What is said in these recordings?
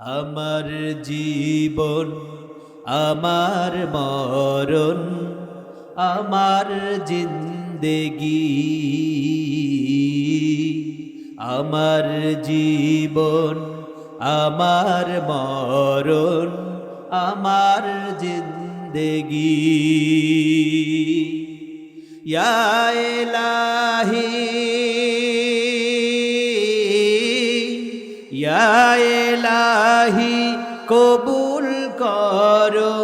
আমার জীবন আমার মরণ আমার জিন্দেগি, আমার জীবন আমার মরণ আমার জিন্দেগি। ইয়া ইলাহি ইয়া ইলাহি কবুল করো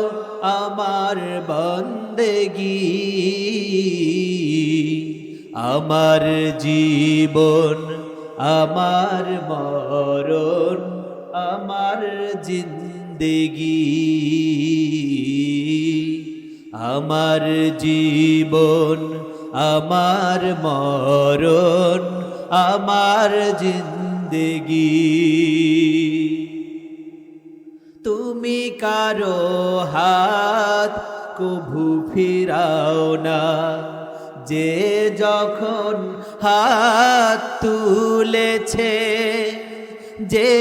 আমার বন্দেগি, আমার জীবন আমার মরণ আমার জিন্দেগি, আমার জীবন আমার মরণ আমার জিন্দেগি। তুমি কারো হাত কভু ফিরাও না, যে যখন হাত তুলেছে, যে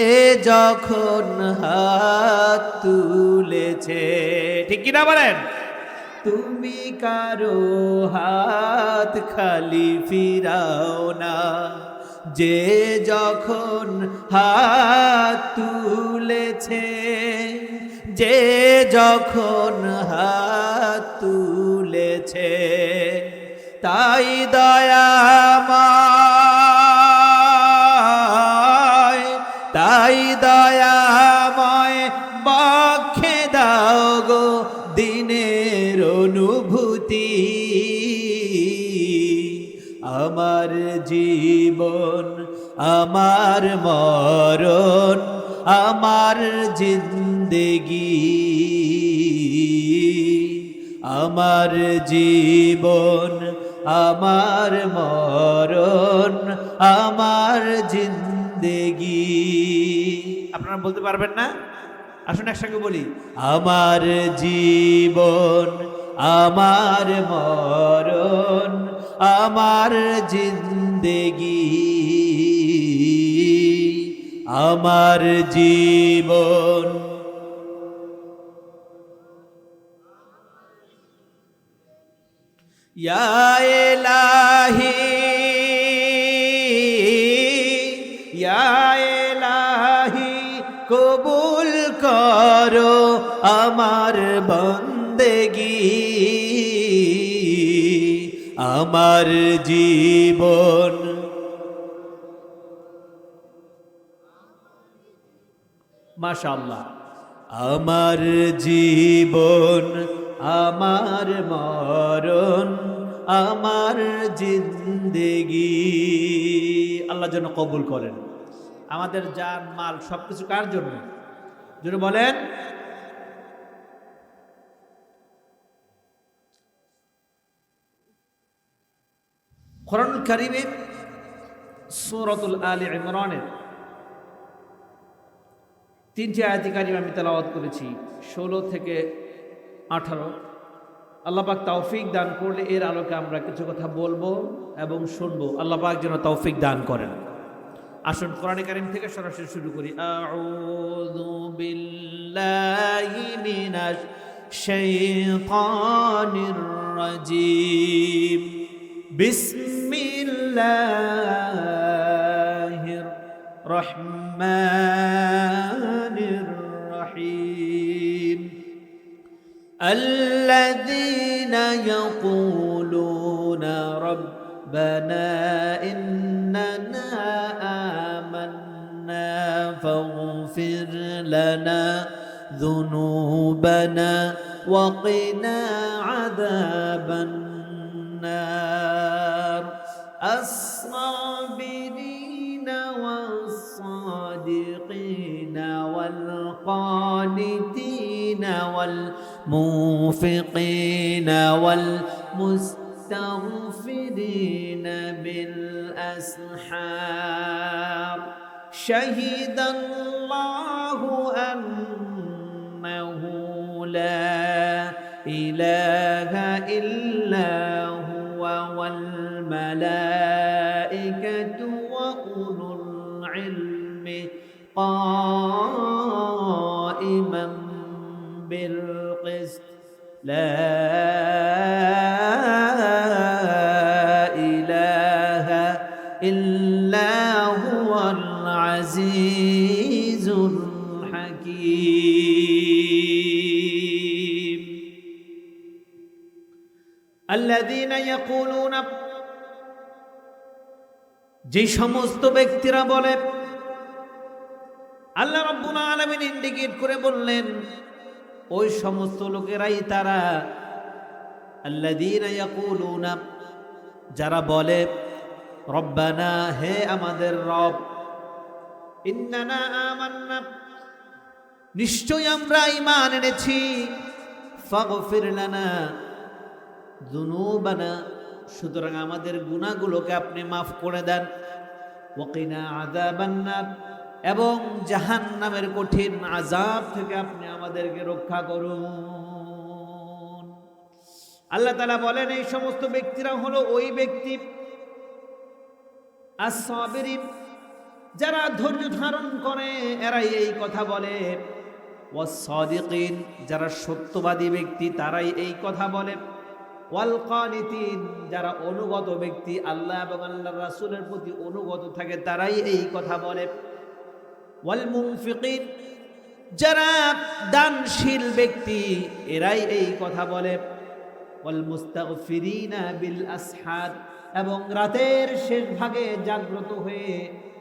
যখন হাত তুলেছে। ঠিক কিনা বলেন? তুমি কারো হাত খালি ফিরাও না, যে যখন হাত তুলেছে, যে যখন হাত তুলেছে। তাই দয়াময়, তাই দয়াময় বক্ষে দাও গো দিনের অনুভূতি। আমার জীবন আমার মরণ আমার জিন্দেগি, আমার জীবন আমার মরণ আমার জিন্দেগি। আপনারা বলতে পারবেন না? আসুন একসঙ্গে বলি। আমার জীবন আমার মরণ আমার জিন্দেগি, আমার জীবন ইয়া ইলাহি ইয়া ইলাহি কবুল করো আমার বন্দেগি, আমার জীবন মাশাআল্লাহ, আমার জীবন আমার মরণ আমার জিন্দেগি। আল্লাহ যেন কবুল করেন। আমাদের জান মাল সবকিছু কার জন্য? যদি বলেন কোরআনুল কারীমের সূরাতুল আলে ইমরানের 3টি আয়াত কারিমা আমি তেলাওয়াত করেছি, 16 থেকে 18। আল্লাহ পাক তৌফিক দান করলে এর আলোকে আমরা কিছু কথা বলবো এবং শুনবো। আল্লাহ পাক যেন তৌফিক দান করেন। আসুন কোরআন কারীম থেকে সরাসরি শুরু করি। আউযু বিল্লাহি মিনাশ শাইতানির রাজীম। বিসমিল্লাহির রহমানির রহিম। الذين يقولون ربنا إننا آمنا فاغفر لنا ذنوبنا وقنا عذاب النار. الصابرين والصادقين والقانتين والمنفقين والمستغفرين بالأسحار. شهد الله أنه لا إله إلا هو والملائكة وأولو العلم قائما بالقسط لا إله إلا هو العزيز الحكيم الذين يقولون যে সমস্ত ব্যক্তিরা বলে আল্লাহ রাব্বুল আলামিন ইন্ডিকেট করে বললেন ওই সমস্ত লোকেরাই তারা আল্লাযীনা ইয়াকুলুনা যারা বলে রব্বানা হে আমাদের রব ইন্নানা আমান্না নিশ্চয় আমরা ঈমান এনেছি ফাগফির লানা যুনুবানা সুতরাং আমাদের গুনাহগুলোকে আপনি মাফ করে দেন ওয়াকিনা আযাবান্নার এবং জাহান্নামের কঠিন আযাব থেকে আপনি আমাদেরকে রক্ষা করুন। আল্লাহ তাআলা বলেন এই সমস্ত ব্যক্তিরা হলো ওই ব্যক্তি আস-সাবিরিন যারা ধৈর্য ধারণ করে এরাই এই কথা বলে, ওয়াস-সাদিকিন যারা সত্যবাদী ব্যক্তি তারাই এই কথা বলে, ওয়াল কানিতিন যারা অনুগত ব্যক্তি আল্লাহ এবং আল্লাহর রাসূলের প্রতি অনুগত থাকে তারাই এই কথা বলে, ওয়াল মুনফিকিন যারা দানশীল ব্যক্তি এরাই এই কথা বলে, ওয়াল মুস্তাগফিরিনা বিল আসহার এবং রাতের শেষ ভাগে জাগ্রত হয়ে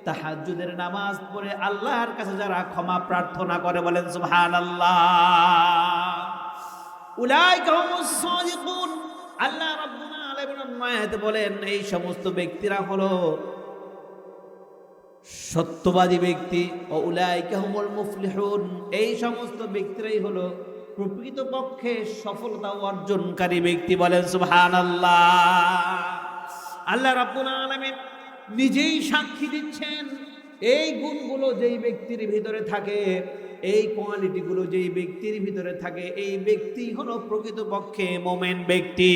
তাহাজ্জুদের নামাজ পড়ে আল্লাহর কাছে যারা ক্ষমা প্রার্থনা করে বলেন সুবহানাল্লাহ। উলাইকা হুমুস সাদিকুন আল্লাহ রাব্বুল আলামিন আয়াতে বলেন এই সমস্ত ব্যক্তিরা হলো সত্যবাদী ব্যক্তি, ও উলাইকা হুমুল মুফলিহুন এই সমস্ত ব্যক্তিরাই হলো প্রকৃতপক্ষে সফলতা অর্জনকারী ব্যক্তি বলেন সুবহানাল্লাহ। আল্লাহ রাব্বুল আলামিন নিজেই সাক্ষী দিচ্ছেন এই গুণগুলো যেই ব্যক্তির ভিতরে থাকে, এই কোয়ালিটিগুলো যেই ব্যক্তির ভিতরে থাকে এই ব্যক্তি হলো প্রকৃতপক্ষে মুমিন ব্যক্তি।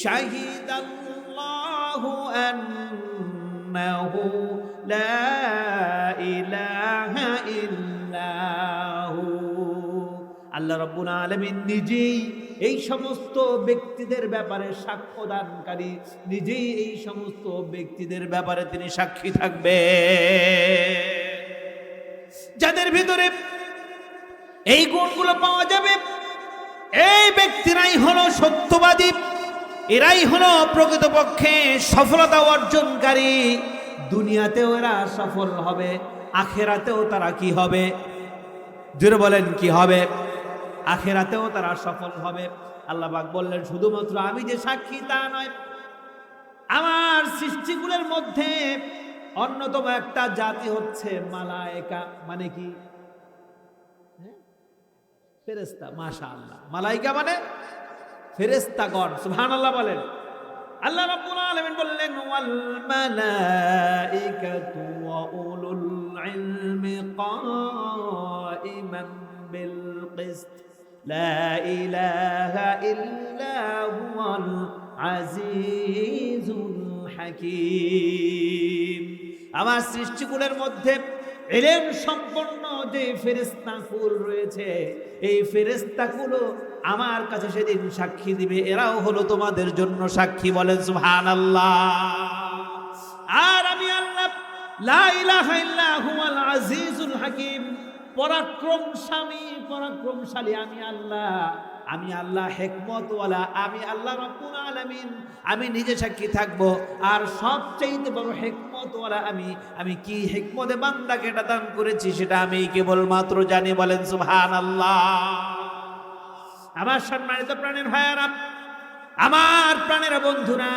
শাহিদাল্লাহু আন্নাহু লা ইলাহা ইল্লাহু আল্লাহ রাব্বুল আলামিন নিজেই এই সমস্ত ব্যক্তিদের ব্যাপারে সাক্ষ্যদানকারী, নিজেই এই সমস্ত ব্যক্তিদের ব্যাপারে তিনি সাক্ষী থাকবে। যাদের ভিতরে এই গুণগুলো পাওয়া যাবে এই ব্যক্তিরাই হলো সত্যবাদী, এরাই হলো প্রকৃতপক্ষে সফলতা অর্জনকারী। দুনিয়াতেও এরা সফল হবে, আখিরাতেও তারা কি হবে? জোরে বলেন কি হবে? আখিরাতেও তারা সফল হবে। আল্লাহ পাক বললেন শুধুমাত্র আমি যে সাক্ষী তা নয়, আমার সৃষ্টিগুলোর মধ্যে অন্যতম একটা জাতি হচ্ছে মালায়েকা। মানে কি? ফেরেশতা। মাশাআল্লাহ, মালায়েকা মানে ফেরেশতাগণ। সুবহানাল্লাহ বলেন। আল্লাহ রাব্বুল আলামিন বললেন ওয়াল মালাইকাতু ওয়া উলুল ইলমি কাইমান বিল কিসত লা ইলাহা ইল্লা হুয়াল আজিজুল হাকীম। আমার সৃষ্টিকুলের মধ্যে ইলম সম্পন্ন যে ফেরেশতাকুল রয়েছে এই ফেরেশতাকুলো আমার কাছে সেদিন সাক্ষী দিবে, এরাও হলো তোমাদের জন্য সাক্ষী বলেন সুবহানাল্লাহ। আর আমি আল্লাহ লা ইলাহা ইল্লা হুয়াল আজিজুল হাকীম পরাক্রমশালী আমি আল্লাহ, আমি আল্লাহ হিকমতওয়ালা, আমি আল্লাহ রাব্বুল আলামিন আমি নিজে সাক্ষী থাকবো। আর সবচেয়ে বড় হিকমতওয়ালা আমি কি হিকমতে বান্দাকে এটা দান করেছি সেটা আমি কেবলমাত্র জানি বলেন সুবহানাল্লাহ। আমার সম্মানিত প্রাণের ভাইয়ারা, আমার প্রাণের বন্ধুরা,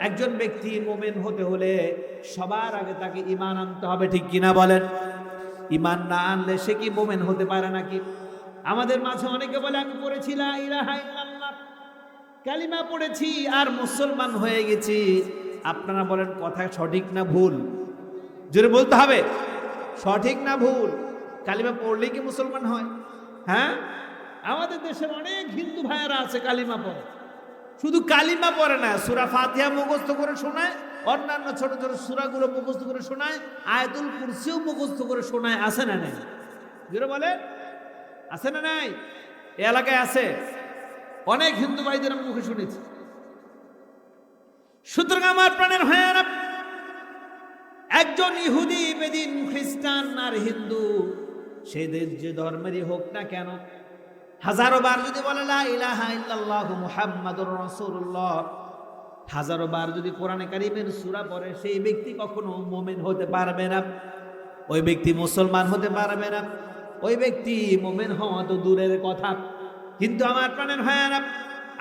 একজন ব্যক্তি মুমিন হতে হলে সবার আগে তাকে ঈমান আনতে হবে, ঠিক কিনা বলেন? ঈমান না আনলে সে কি মুমিন হতে পারে নাকি? আমাদের মাঝে অনেকে বলে আমি পড়েছি লা ইলাহা ইল্লাল্লাহ, কালিমা পড়েছি আর মুসলমান হয়ে গেছি। আপনারা বলেন কথা সঠিক না ভুল? জোরে বলতে হবে, সঠিক না ভুল? কালিমা পড়লেই কি মুসলমান হয়? হ্যাঁ, আমাদের দেশের অনেক হিন্দু ভাইয়েরা আছে কালিমা পড়ে, শুধু কালিমা পড়ে না, সূরা ফাতিহা মুখস্থ করে শোনায়, অন্যান্য ছোট ছোট সূরাগুলো মুখস্থ করে শোনায়, আয়াতুল কুরসিও মুখস্থ করে শোনায়। আছে না নাই? জোরে বলে। আছে না নাই? এ এলাকায় আছে, অনেক হিন্দু ভাইদের আমি মুখে শুনেছি। সুতরাং আমার প্রাণের ভাইয়েরা, একজন ইহুদি, বেদিন, খ্রিস্টান আর হিন্দু, সে যে ধর্মেরই হোক না কেন, হাজারো বার যদি বলে লা ইলাহা ইল্লাল্লাহ মুহাম্মাদুর রাসূলুল্লাহ, হাজারো বার যদি কোরআনে কারীমের সূরা পড়ে, সেই ব্যক্তি কখনো মুমিন হতে পারবে না, ওই ব্যক্তি মুসলমান হতে পারবে না, ওই ব্যক্তি মুমিন হওয়া তো দূরের কথা। কিন্তু আমার প্রাণের ভাইয়েরা,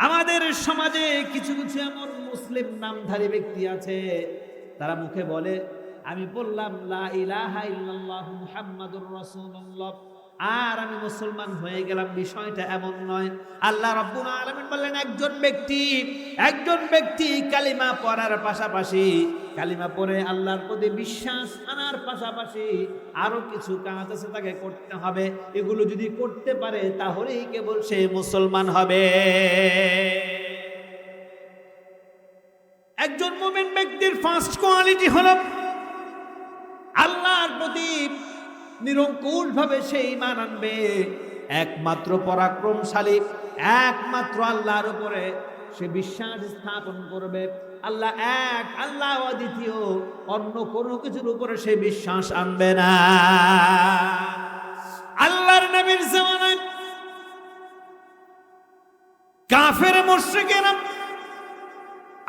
আমাদের সমাজে কিছু কিছু এমন মুসলিম নামধারী ব্যক্তি আছে, তারা মুখে বলে আমি বললাম লা ইলাহা ইল্লাল্লাহ মুহাম্মাদুর রাসূলুল্লাহ আর আমি মুসলমান হয়ে গেলাম। বিষয়টা এমন নয়। আল্লাহ রাব্বুল আলামিন বললেন, একজন ব্যক্তি কালিমা পড়ার পাশাপাশি, কালিমা পড়ে আল্লাহর প্রতি বিশ্বাস আনার পাশাপাশি আরো কিছু কাজ আছে তাকে করতে হবে। এগুলো যদি করতে পারে তাহলেই কেবল সে মুসলমান হবে। একজন মুমিন ব্যক্তির ফার্স্ট কোয়ালিটি হলো আল্লাহর প্রতি নিরঙ্কুশ ভাবে সে ঈমান আনবে, একমাত্র পরাক্রমশালী একমাত্র আল্লাহর উপরে সে বিশ্বাস স্থাপন করবে। আল্লাহ এক, আল্লাহ অদ্বিতীয়, অন্য কোনো কিছুর উপরে সে বিশ্বাস আনবে না। আল্লাহর নবীর জামানায় কাফের মুশরিকেরা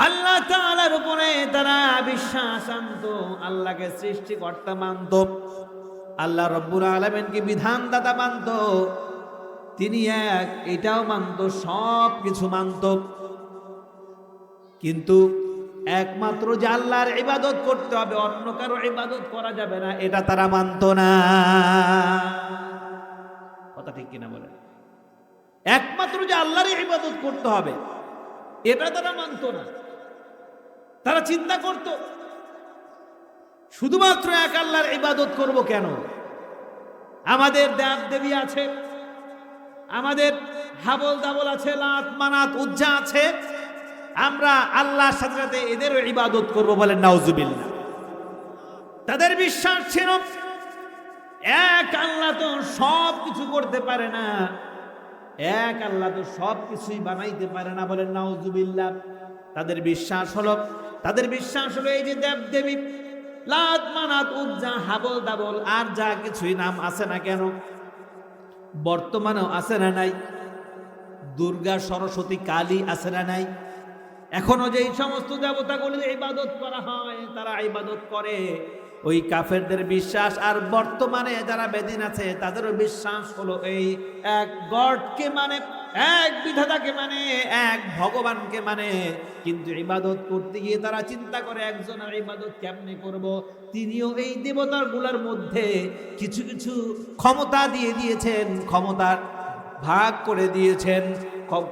আল্লাহ তাআলার উপরে তারা বিশ্বাস আনতো, আল্লাহকে সৃষ্টিকর্তা মানত, আল্লাহ রব্বুল আলামিনকে বিধানদাতা মানত, তিনি এক এটাও মানত, সব কিছু মানত। কিন্তু একমাত্র যে আল্লাহর ইবাদত করতে হবে, অন্য কারো ইবাদত করা যাবে না, এটা তারা মানত না। কথা ঠিক কিনা বলেন? একমাত্র যে আল্লাহর ইবাদত করতে হবে এটা তারা মানত না। তারা চিন্তা করত শুধুমাত্র এক আল্লাহর ইবাদত করব কেন? আমাদের দেব দেবী আছে, আমাদের হাবল দাবল আছে, লাত মানাত উজ্জা আছে, আমরা আল্লাহর সাথে সাথে এদেরও ইবাদত করব। বলেন নাউজুবিল্লাহ। তাদের বিশ্বাস ছিল এক আল্লাহ তো সব কিছু করতে পারে না, এক আল্লাহ তো সব কিছুই বানাইতে পারে না। বলেন নাউজুবিল্লাহ। তাদের বিশ্বাস হলো এই যে দেব দেবী, লাত মানাত উজ্জা, হাবল দাবল আর যা কিছুই নাম আছে না কেন, বর্তমানেও আছে না নাই? দুর্গা, সরস্বতী, কালী আছে না নাই? এখনো যে সমস্ত দেবতাগুলির ইবাদত করা হয়, তারা ইবাদত করে। ওই কাফেরদের বিশ্বাস আর বর্তমানে যারা বেদিন আছে তাদেরও বিশ্বাস হলো এই এক গডকে মানে, এক বিধাতাকে মানে, এক ভগবানকে মানে। কিন্তু ইবাদত করতে গিয়ে তারা চিন্তা করে একজনের ইবাদত কেমনে করব। তিনিও এই দেবতার গুলার মধ্যে কিছু কিছু ক্ষমতা দিয়ে দিয়েছেন, ক্ষমতার ভাগ করে দিয়েছেন,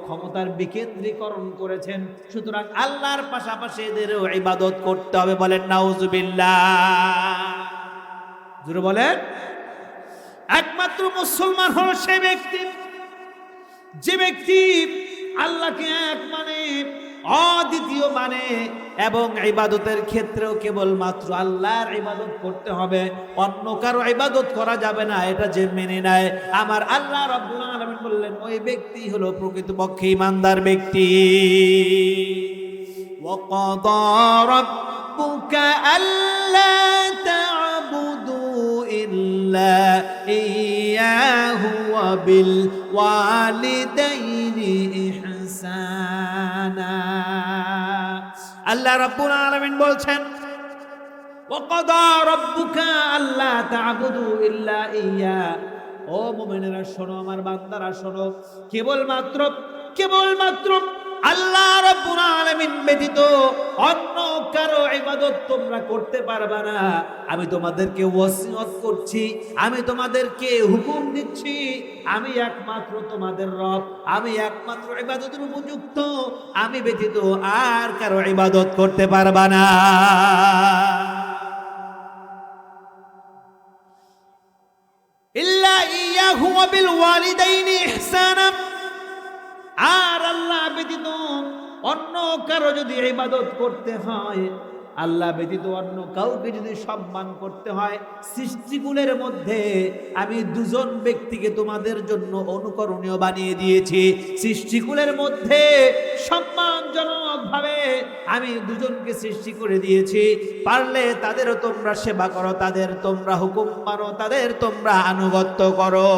ক্ষমতার বিকেন্দ্রীকরণ করেছেন। সুতরাং আল্লাহর পাশাপাশি এদেরও ইবাদত করতে হবে। বলেন নাউজুবিল্লাহ। জোরে বলেন। একমাত্র মুসলমান হলো সে ব্যক্তি যে ব্যক্তি আল্লাহকে এক মানে, অদ্বিতীয় মানে, এবং ইবাদতের ক্ষেত্রেও কেবলমাত্র আল্লাহর ইবাদত করতে হবে, অন্য কারো ইবাদত করা যাবে না, এটা যে মেনে নেয় আমার আল্লাহ রাব্বুল আলামিন বললেন ওই ব্যক্তি হলো প্রকৃতপক্ষে ঈমানদার ব্যক্তি। ওয়াকাদা রাব্বুকা আল্লা তা'বুদু ইল্লা ইয়্যাহু ওয়া বিল ওয়ালিদাইনি ইহসানা। আল্লাহ রাব্বুল আলামিন বলছেন ওয়াকাদা রাব্বুকা আল্লা তা'বুদু ইল্লা ইয়্যা। ও মুমিনেরা শোনো, আমার বান্দারা শোনো, কেবলমাত্র আল্লাহ রাব্বুল আলামিন ব্যতীত অন্য কারো ইবাদত তোমরা করতে পারবে না। আমি তোমাদেরকে ওয়াসিয়ত করছি, আমি তোমাদেরকে হুকুম দিচ্ছি, আমি একমাত্র তোমাদের রব, আমি একমাত্র ইবাদতের উপযুক্ত, আমি ব্যতীত আর কারো ইবাদত করতে পারবে না। ইল্লা ইয়্যাহু ওয়া বিল ওয়ালিদাইনি ইহসানা। আর আল্লাহ ব্যতীত অন্য কারো যদি ইবাদত করতে হয়, আল্লাহ ব্যতীত অন্য কাউকে যদি সম্মান করতে হয়, সৃষ্টিকুলের মধ্যে আমি দুজন ব্যক্তিকে তোমাদের জন্য অনুকরণীয় বানিয়ে দিয়েছি। সৃষ্টিকুলের মধ্যে সম্মানজনক ভাবে আমি দুজনকে সৃষ্টি করে দিয়েছি। পারলে তাদেরও তোমরা সেবা করো, তাদের তোমরা হুকুম মানো, তাদের তোমরা আনুগত্য করো।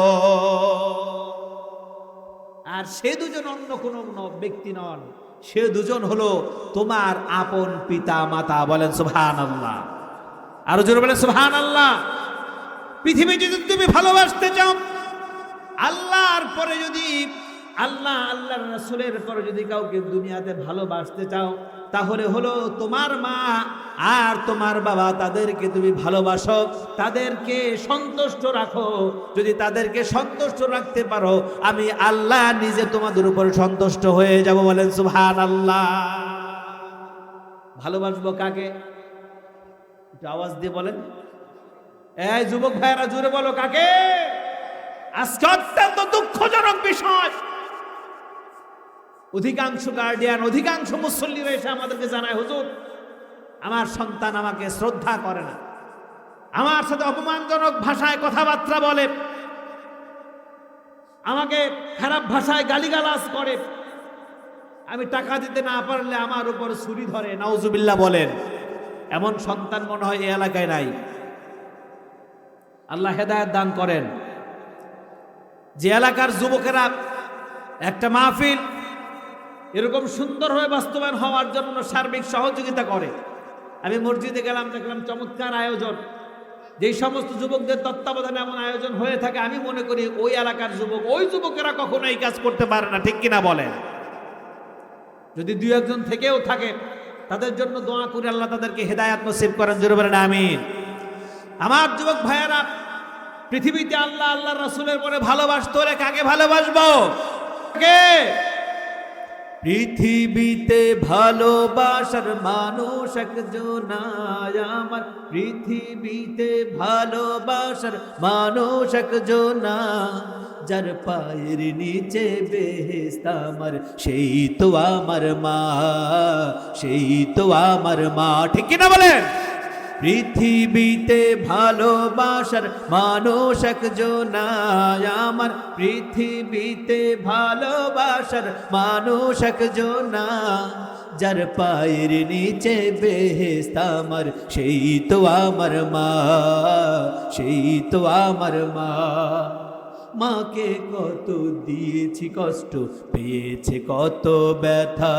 আর সে দুজন অন্য কোনো ব্যক্তি নন, সে দুজন হলো তোমার আপন পিতা মাতা। বলেন সুবহানাল্লাহ, আরো জোরে বলেন সুবহানাল্লাহ। পৃথিবী যদি তুমি ভালোবাসতে চাও, আল্লাহর পরে যদি আল্লাহর রাসূলের পরে যদি কাউকে দুনিয়াতে ভালোবাসতে চাও, তাহলে হলো তোমার মা আর তোমার বাবা, তাদেরকে তুমি ভালোবাসো, তাদেরকে সন্তুষ্ট রাখো। যদি তাদেরকে সন্তুষ্ট রাখতে পারো, আমি আল্লাহ নিজে তোমাদের উপর সন্তুষ্ট হয়ে যাব। বলেন সুবহানাল্লাহ। ভালোবাসবো কাকে? একটু আওয়াজ দিয়ে বলেন। এই যুবক ভাইরা জোরে বলো, কাকে? আজকে অত্যন্ত দুঃখজনক বিষয়, অধিকাংশ গার্ডিয়ান, অধিকাংশ মুসল্লিরা এসে আমাদেরকে জানায়, হুজুর আমার সন্তান আমাকে শ্রদ্ধা করে না, আমার সাথে অপমানজনক ভাষায় কথাবার্তা বলে, আমাকে খারাপ ভাষায় গালিগালাজ করে, আমি টাকা দিতে না পারলে আমার উপর ছুরি ধরে। নাউজুবিল্লাহ বলেন। এমন সন্তান মনে হয় এই এলাকায় নাই। আল্লাহ হেদায়েত দান করেন। যে এলাকার যুবকেরা একটা মাহফিল এরকম সুন্দরভাবে বাস্তবায়ন হওয়ার জন্য সার্বিক সহযোগিতা করে, আমি মসজিদে গেলাম, দেখলাম চমৎকার আয়োজন। যেই সমস্ত যুবকদের তত্ত্বাবধানে এমন আয়োজন হয়ে থাকে, আমি মনে করি ওই এলাকার যুবক, ওই যুবকেরা কখনো এই কাজ করতে পারে না। ঠিক কিনা বলেন? যদি দুই একজন থেকেও থাকে, তাদের জন্য দোয়া করে আল্লাহ তাদেরকে হেদায়েত নসিব করেন। জোরে বলেন আমিন। আমার যুবক ভাইয়েরা, পৃথিবীতে আল্লাহর রাসূলের পরে ভালোবাসতে হলে কাকে ভালোবাসবো? পৃথিবীতে ভালোবাসার মানুষ একজন আমার, পৃথিবীতে ভালোবাসার মানুষ একজন, যার পায়ের নিচে বেহেশত আমার, সেই তো আমার মা, সেই তো আমার মা। ঠিক কিনা বলেন? পৃথিবীতে ভালোবাসার মানুষ একজন আমার, পৃথিবীতে ভালোবাসার মানুষ একজন, যার পায়ের নিচে বেহেশত আমার, সেই তো আমার মা, সেই তো আমার মা। মাকে কত দিয়েছি কষ্ট, পেয়েছে কত ব্যথা,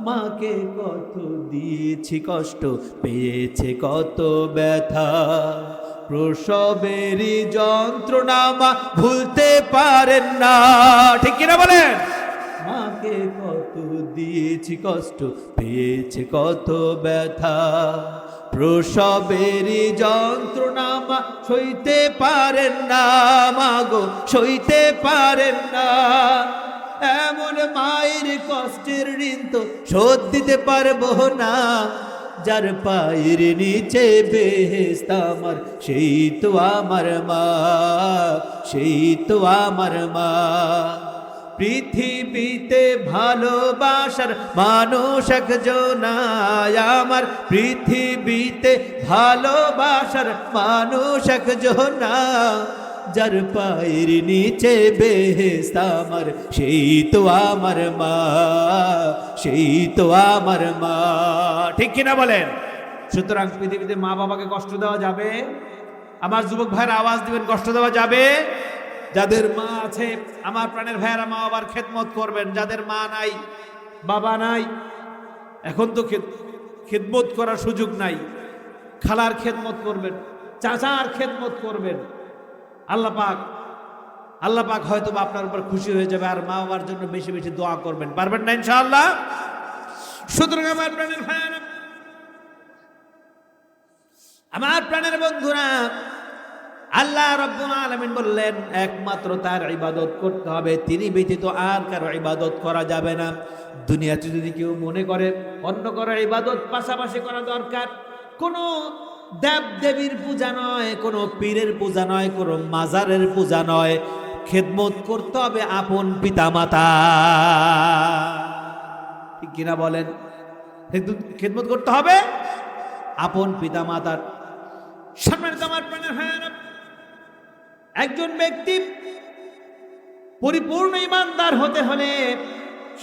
মাকে কত দিয়েছি কষ্ট, পেয়েছে কত ব্যথা, প্রসবেরই যন্ত্রণা মা ভুলতে পারেন না। ঠিক কিনা বলেন? মাকে কত দিয়েছি কষ্ট, পেয়েছে কত ব্যথা, প্রসবেরই যন্ত্রণা মা সইতে পারেন না, মাগো সইতে পারেন না। এমন মায়ের কষ্টের ঋণ তো শোধ দিতে পারবো না, যার পায়ের নিচে বেহেশত আমার, সেই তো আমার মা, সেই তো আমার মা। পৃথিবীতে ভালোবাসার মানুষ একজন আমার, পৃথিবীতে ভালোবাসার মানুষ একজন, যার পায়ের নিচে বেহেশত আমার, সেই তো আমার মা, সেই তো আমার মা। ঠিক কিনা বলেন? সুতরাং পৃথিবীতে মা বাবাকে কষ্ট দেওয়া যাবে? আমার যুবক ভাইয়েরা আওয়াজ দিবেন, কষ্ট দেওয়া যাবে? যাদের মা আছে, আমার প্রাণের ভাইয়েরা মা বাবার খেদমত করবেন। যাদের মা নাই, বাবা নাই, এখন তো খেদমত করার সুযোগ নাই, খালার খেদমত করবেন, চাচার খেদমত করবেন। আল্লাহ পাক হয়তো আপনার উপর খুশি হয়ে যাবে, আর মা বাবার জন্য বেশি বেশি দোয়া করবেন। পারবেন না ইনশাআল্লাহ? সুতরাং আমার প্রাণের ভাইয়েরা, আমার প্রাণের বন্ধুরা, আল্লাহ রাব্বুল আলামিন বললেন একমাত্র তার ইবাদত করতে হবে, তিনি ব্যতীত আর কারো ইবাদত করা যাবে না। দুনিয়াতে যদি কেউ মনে করে অন্য কারো ইবাদত পাশাপাশি করা দরকার, কোনো দেব দেবীর পূজা নয়, কোনো পীরের পূজা নয়, কোনো মাজারের পূজা নয়, খেদমত করতে হবে আপন পিতা মাতা। ঠিক কিনা বলেন? খেদমত করতে হবে আপন পিতা মাতার সম্মানিত আমার প্রাণের ভাইয়েরা, একজন ব্যক্তি পরিপূর্ণ ইমানদার হতে হলে,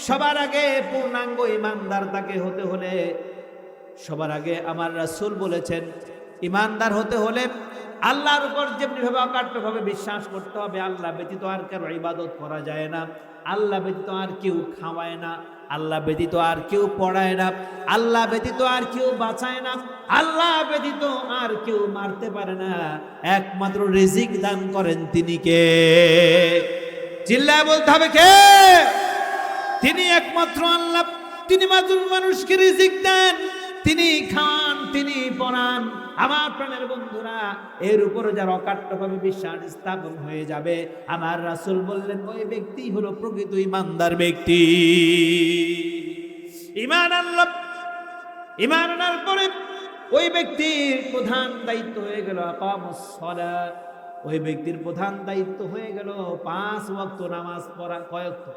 সবার আগে পূর্ণাঙ্গ ইমানদার তাকে হতে হলে, সবার আগে আমার রাসূল বলেছেন ইমানদার হতে হলে আল্লাহর উপর যেমনিভাবে অকাট্যভাবে বিশ্বাস করতে হবে, আল্লাহ ব্যতীত আর কারো ইবাদত করা যায় না, আল্লাহ ব্যতীত আর কেউ খাওয়ায় না, আল্লাহ ব্যতীত আর কেউ পড়ায় না, আল্লাহ ব্যতীত আর কেউ বাঁচায় না, আল্লাহ ব্যতীত আর কেউ মারতে পারে না, একমাত্র রিজিক দান করেন তিনি কে? চিল্লায় বলতে হবে কে? তিনি একমাত্র আল্লাহ। তিনি মাত্র মানুষকে রিজিক দেন, তিনি খান, তিনি পড়ান। আমার প্রাণের বন্ধুরা, এর উপরে যার অকাট্যভাবে বিশ্বাস স্থাপন হয়ে যাবে, আমার রাসূল বললেন ওই ব্যক্তি হলো প্রকৃত ইমানদার ব্যক্তি। ঈমান আনলো, ঈমান আনার পরে ওই ব্যক্তির প্রধান দায়িত্ব হয়ে গেল আকামুস সালাত। ওই ব্যক্তির প্রধান দায়িত্ব হয়ে গেল 5 ওয়াক্ত নামাজ পড়া। কয় ওয়াক্ত?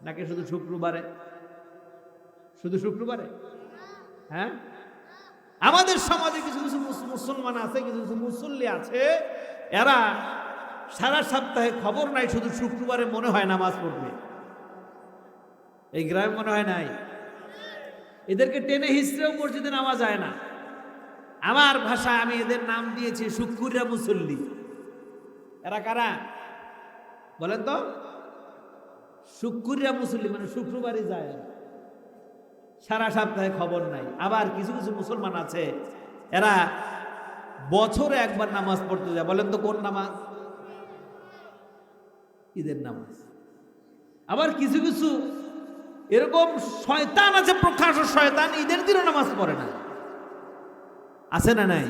নাকি শুধু শুক্রবারে? শুধু শুক্রবারে? হ্যাঁ, আমাদের সমাজে কিছু কিছু মুসলমান আছে, কিছু কিছু মুসল্লি আছে, এরা সারা সপ্তাহে খবর নাই, শুধু শুক্রবারে মনে হয় নামাজ পড়বে। এই গ্রামে মনে হয় নাই, এদেরকে টেনে হিস্ট্রেও মসজিদে নামাজ যায় না। আমার ভাষায় আমি এদের নাম দিয়েছি শুক্কুরিয়া মুসল্লি। এরা কারা বলেন তো? শুক্কুরিয়া মুসল্লি মানে শুক্রবারই যায়, সারা সপ্তাহে খবর নাই। আবার কিছু কিছু মুসলমান আছে, এরা বছরে একবার নামাজ পড়তে যায়। বলেন তো কোন নামাজ? ঈদের নামাজ। আবার কিছু কিছু এরকম শয়তান আছে, প্রকাশ্য শয়তান, ঈদের দিনও নামাজ পড়ে না। আছে না নাই?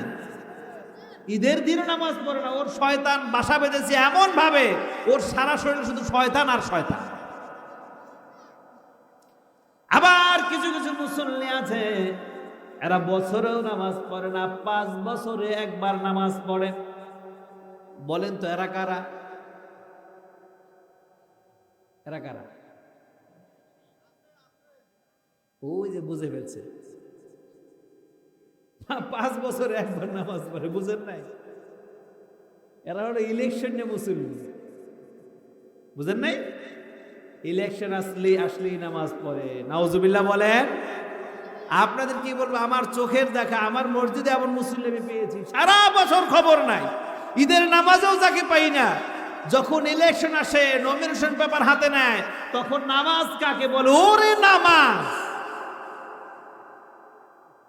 ঈদের দিনও নামাজ পড়ে না। ওর শয়তান বাসা বেঁধেছে এমন ভাবে, ওর সারা শরীরে শুধু শয়তান আর শয়তান। আবার কিছু কিছু মুসল্লি আছে, এরা বছরেও নামাজ পড়ে না, 5 বছরে একবার নামাজ পড়ে। বলেন তো এরা কারা? এরা কারা? ওই যে বুঝে ফেলছে, 5 বছরে একবার নামাজ পড়ে, বুঝেন নাই? এরা হলো ইলেকশন নিয়ে মুসল্লি, বুঝেন নাই? ইলেকশন আসলেই নামাজ পড়ে। নাউজুবিল্লাহ বলেন। আপনাদের কি বলবো, আমার চোখের দেখা, আমার মসজিদে এমন মুসল্লি আমি পেয়েছি সারা বছর খবর নাই, ঈদের নামাজেও যাকে পাই না। যখন ইলেকশন আসে, নমিনেশন পেপার হাতে নেয়, তখন নামাজ কাকে বলে? ওরে নামাজ!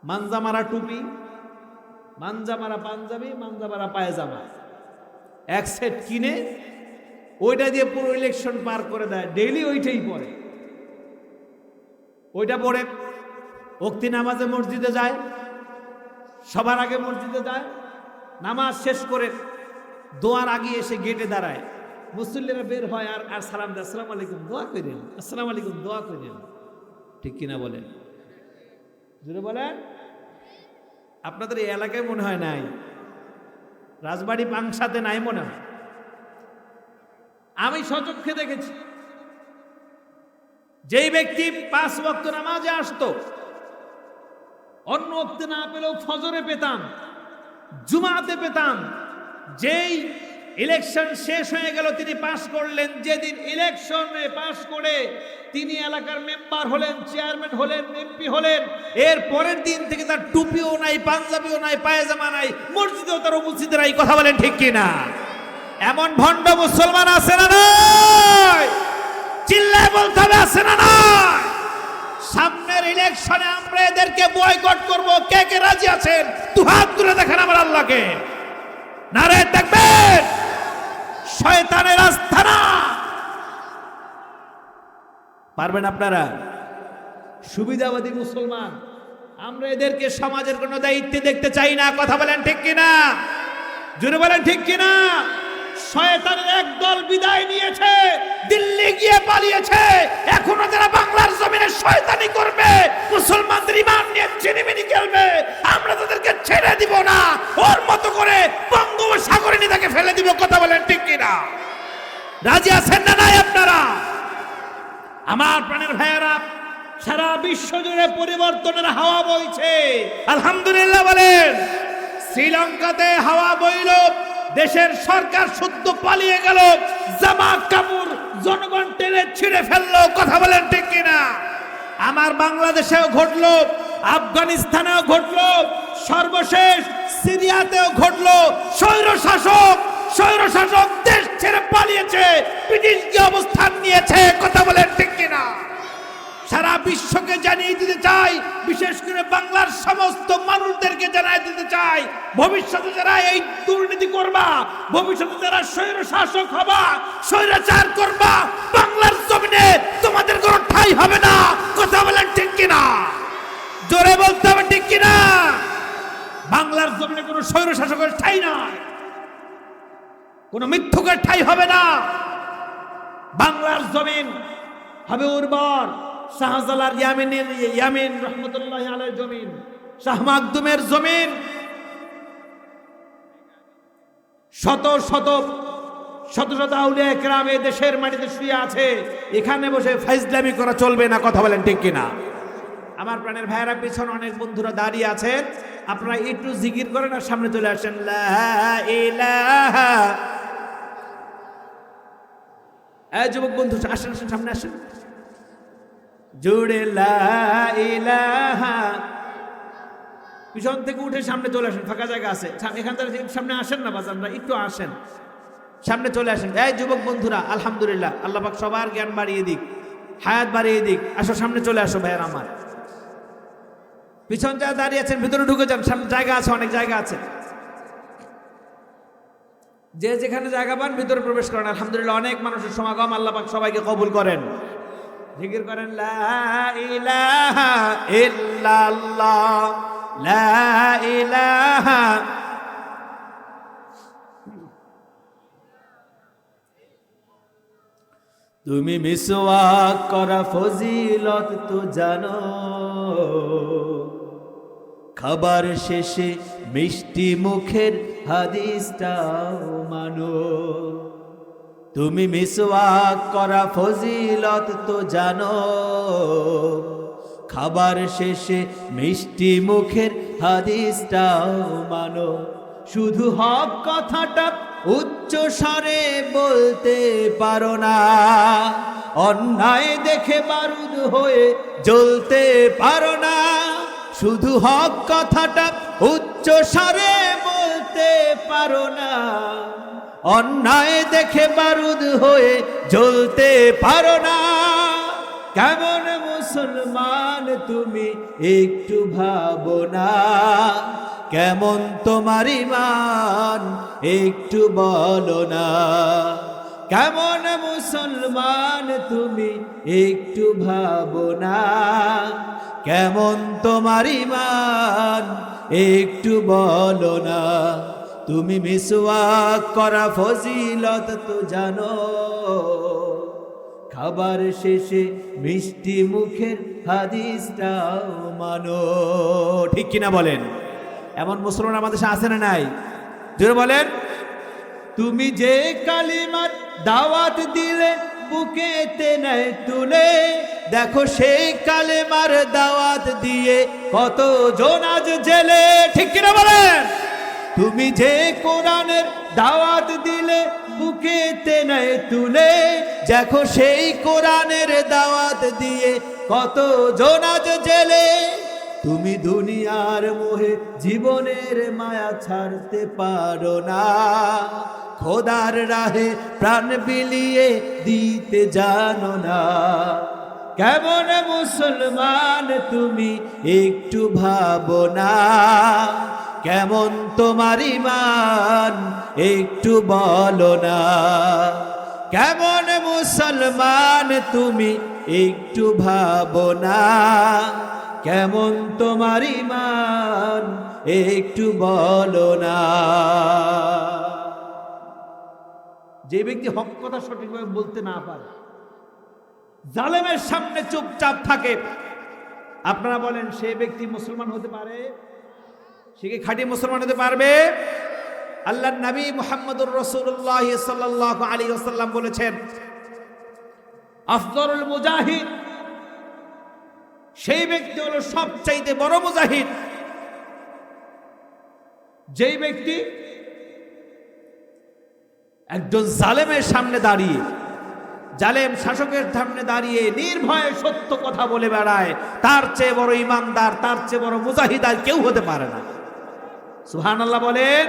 মানজামারা টুপি, মানজামারা পাঞ্জাবি, মানজামারা পায়জামা, এক সেট কিনে ওইটা দিয়ে পুরো ইলেকশন পার করে দেয়। ডেইলি ওইটাই পড়ে, ওইটা পড়ে ওক্তি নামাজে মসজিদে যায়, সবার আগে মসজিদে যায়, নামাজ শেষ করে দোয়ার আগে এসে গেটে দাঁড়ায়, মুসল্লিরা বের হয় আর সালাম দেয়, আসসালামু আলাইকুম দোয়া করেন, আসসালামু আলাইকুম দোয়া করেন। ঠিক কিনা বলেন? জোরে বলেন। আপনাদের এই এলাকায় মনে হয় নাই, রাজবাড়ি পাংশাতে নাই মনে হয়। আমি সচক্ষে দেখেছি, যেই ব্যক্তি 5 ওয়াক্ত নামাজে আসতো, অন্য ওয়াক্তে না পেলেও ফজরে পেতাম, জুমাতে পেতাম। যেই ইলেকশন শেষ হয়ে গেল, তিনি পাস করলেন, যেদিন ইলেকশনে পাস করে তিনি এলাকার মেম্বার হলেন, চেয়ারম্যান হলেন, এমপি হলেন, এর পরের দিন থেকে তার টুপিও নাই, পাঞ্জাবিও নাই, পায়জামা নাই, মসজিদেও তার উপস্থিত নাই। কথা বলেন ঠিক কিনা? এমন ভণ্ড মুসলমান আছে না নাই? চিল্লায় বলতে হবে, আছে না নাই? সামনের ইলেকশনে আমরা এদেরকে বয়কট করব। কে কে রাজি আছেন? দুহাত তুলে দেখেন আমার আল্লাহকে। নারে তাকবীর! শয়তানের আস্তানা। পারবেন আপনারা? সুবিধাবাদী মুসলমান আমরা, এদেরকে সমাজের কোনো দায়িত্বে দেখতে চাই না। কথা বলেন ঠিক কিনা? জোরে বলেন ঠিক কিনা? শয়তানের একদল বিদায় নিয়েছে, দিল্লি গিয়ে পালিয়েছে। এখনো যারা বাংলার জমিনে শয়তানি করবে, মুসলমানদের ঈমান নিয়ে চিনিমিনি খেলবে, আমরা তাদেরকে ছেড়ে দিব না। ওর মতো করে বঙ্গোপসাগরে নিয়ে তাকে ফেলে দিব। কথা বলেন ঠিক কিনা? রাজি আছেন না নাই আপনারা? আমার প্রাণের ভাইয়েরা, সারা বিশ্ব জুড়ে পরিবর্তনের হাওয়া বইছে। আলহামদুলিল্লাহ বলেন। শ্রীলঙ্কাতে হাওয়া বইল, দেশের সরকার শুদ্ধ পালিয়ে গেল, জামা কাপড় জনগণ টেনে ছিঁড়ে ফেললো। কথা বলেন ঠিক কিনা? আমার বাংলাদেশেও ঘটলো, আফগানিস্তানেও ঘটলো, সর্বশেষ সিরিয়াতেও ঘটলো। স্বৈরশাসক দেশ ছেড়ে পালিয়েছে, ব্রিটিশ কি অবস্থান নিয়েছে। কথা বলেন ঠিক কিনা? সারা বিশ্বকে জানিয়ে দিতে চাই, বিশেষ করে বাংলার সমস্ত মানুষদেরকে জানিয়ে দিতে চাই, ভবিষ্যতে যারা এই দুর্নীতি করবা, ভবিষ্যতে যারা স্বৈর শাসক হবা, স্বৈরাচার করবা, বাংলার জমিনে তোমাদের কোনো ঠাঁই হবে না। কথা বলেন ঠিক কিনা? জোরে বলতে হবে ঠিক কিনা? বাংলার জমিনে কোনো স্বৈর শাসকের ঠাঁই নাই, কোনো মিথ্যুকের ঠাঁই হবে না। বাংলার জমিন হবে উর্বর। শাহজালাল ইয়ামিন রহমতুল্লাহ আলাইহির জমিন, শাহ মাকদুমের জমিন, শত শত আউলিয়া কেরাম এই দেশের মাটিতে শুয়ে আছে। এখানে বসে ফাইজলামি করা চলবে না। কথা বলেন ঠিক কিনা? আমার প্রাণের ভাইয়েরা, পিছনে অনেক বন্ধুরা দাঁড়িয়ে আছেন, আপনারা একটু জিকির করেন আর সামনে চলে আসেন। লা ইলাহা, এই যুবক বন্ধু আসেন, সামনে আসেন। জোরে লা ইলাহা, পিছন থেকে উঠে সামনে চলে আসেন, ফাঁকা জায়গা আছে, এখান থেকে সামনে আসেন না বাজানরা, একটু আসেন, সামনে চলে আসেন। এই যুবক বন্ধুরা, আলহামদুলিল্লাহ, আল্লাহ পাক সবার জ্ঞান বাড়িয়ে দিক, হায়াত বাড়িয়ে দিক। আসো সামনে চলে আসো ভাইয়ার আমার। পিছন যা দাঁড়িয়ে আছেন ভিতরে ঢুকে যান, সামনে জায়গা আছে, অনেক জায়গা আছে। যে যেখানে জায়গা পান ভিতরে প্রবেশ করেন। আলহামদুলিল্লাহ, অনেক মানুষের সমাগম, আল্লাহ পাক সবাইকে কবুল করেন। জিকির করেন লা ইলাহা ইল্লাল্লাহ, লা ইলাহা। তুমি মিসওয়াক করা ফজিলত তো জানো, খাবার শেষে মিষ্টি মুখের হাদিসটাও মানো। তুমি মিসওয়াক করা ফজিলত তো জানো, খাবার শেষে মিষ্টি মুখের হাদিসটাও মানো। শুধু হক কথাটা উচ্চ স্বরে বলতে পারো না, অন্যায় দেখে বারুদ হয়ে জ্বলতে পারো না। শুধু হক কথাটা উচ্চ স্বরে বলতে পারো না, অন্যায় দেখে বারুদ হয়ে জ্বলতে পারো না। কেমন মুসলমান তুমি একটু ভাবো না, কেমন তোমার ঈমান একটু বলো না। কেমন মুসলমান তুমি একটু ভাবো না, কেমন তোমার ঈমান একটু বলো না। তুমি মিসওয়াক করা ফজিলত তো জানো, খাবার শেষে মিষ্টি মুখের হাদিসটাও মানো। ঠিক কিনা বলেন? এমন মুসলমান আমাদের দেশে আছে না নাই? জোরে বলেন। তুমি যে কালিমার দাওয়াত দিলে বুকেতে নেয় তুলে, দেখো সেই কালিমার দাওয়াত দিয়ে কত জন আজ জেলে। ঠিক কিনা বলেন? তুমি যে কোরআনের দাওয়াত দিলে বুকেতে নেয় তুলে, দেখো সেই কোরআনের দাওয়াত দিয়ে কত জন আজ জেলে। তুমি দুনিয়ার মোহে জীবনের মায়া ছাড়তে পারো না, খোদার রাহে প্রাণ বিলিয়ে দিতে জানো না। কেমন মুসলমান তুমি একটু ভাবো না, কেমন তোমার ঈমান একটু বলো না। কেমন মুসলমান তুমি একটু ভাবো না, কেমন তোমার ঈমান একটু বলো না। যে ব্যক্তি হক কথা সঠিকভাবে বলতে না পারে, জালেমের সামনে চুপচাপ থাকে, আপনারা বলেন সে ব্যক্তি মুসলমান হতে পারে? সে কি খাঁটি মুসলমান হতে পারবে? আল্লাহর নবী মুহাম্মদুর রাসূলুল্লাহ সাল্লাল্লাহু আলাইহি ওয়াসাল্লাম বলেছেন, আফদলুল মুজাহিদ সেই ব্যক্তি হলো সবচাইতে বড় মুজাহিদ, যেই ব্যক্তি একজন জালেমের সামনে দাঁড়িয়ে, জালেম শাসকের সামনে দাঁড়িয়ে নির্ভয়ে সত্য কথা বলে বেড়ায়, তার চেয়ে বড় ইমানদার, তার চেয়ে বড় মুজাহিদ আর কেউ হতে পারে না। সুবহানাল্লাহ বলেন।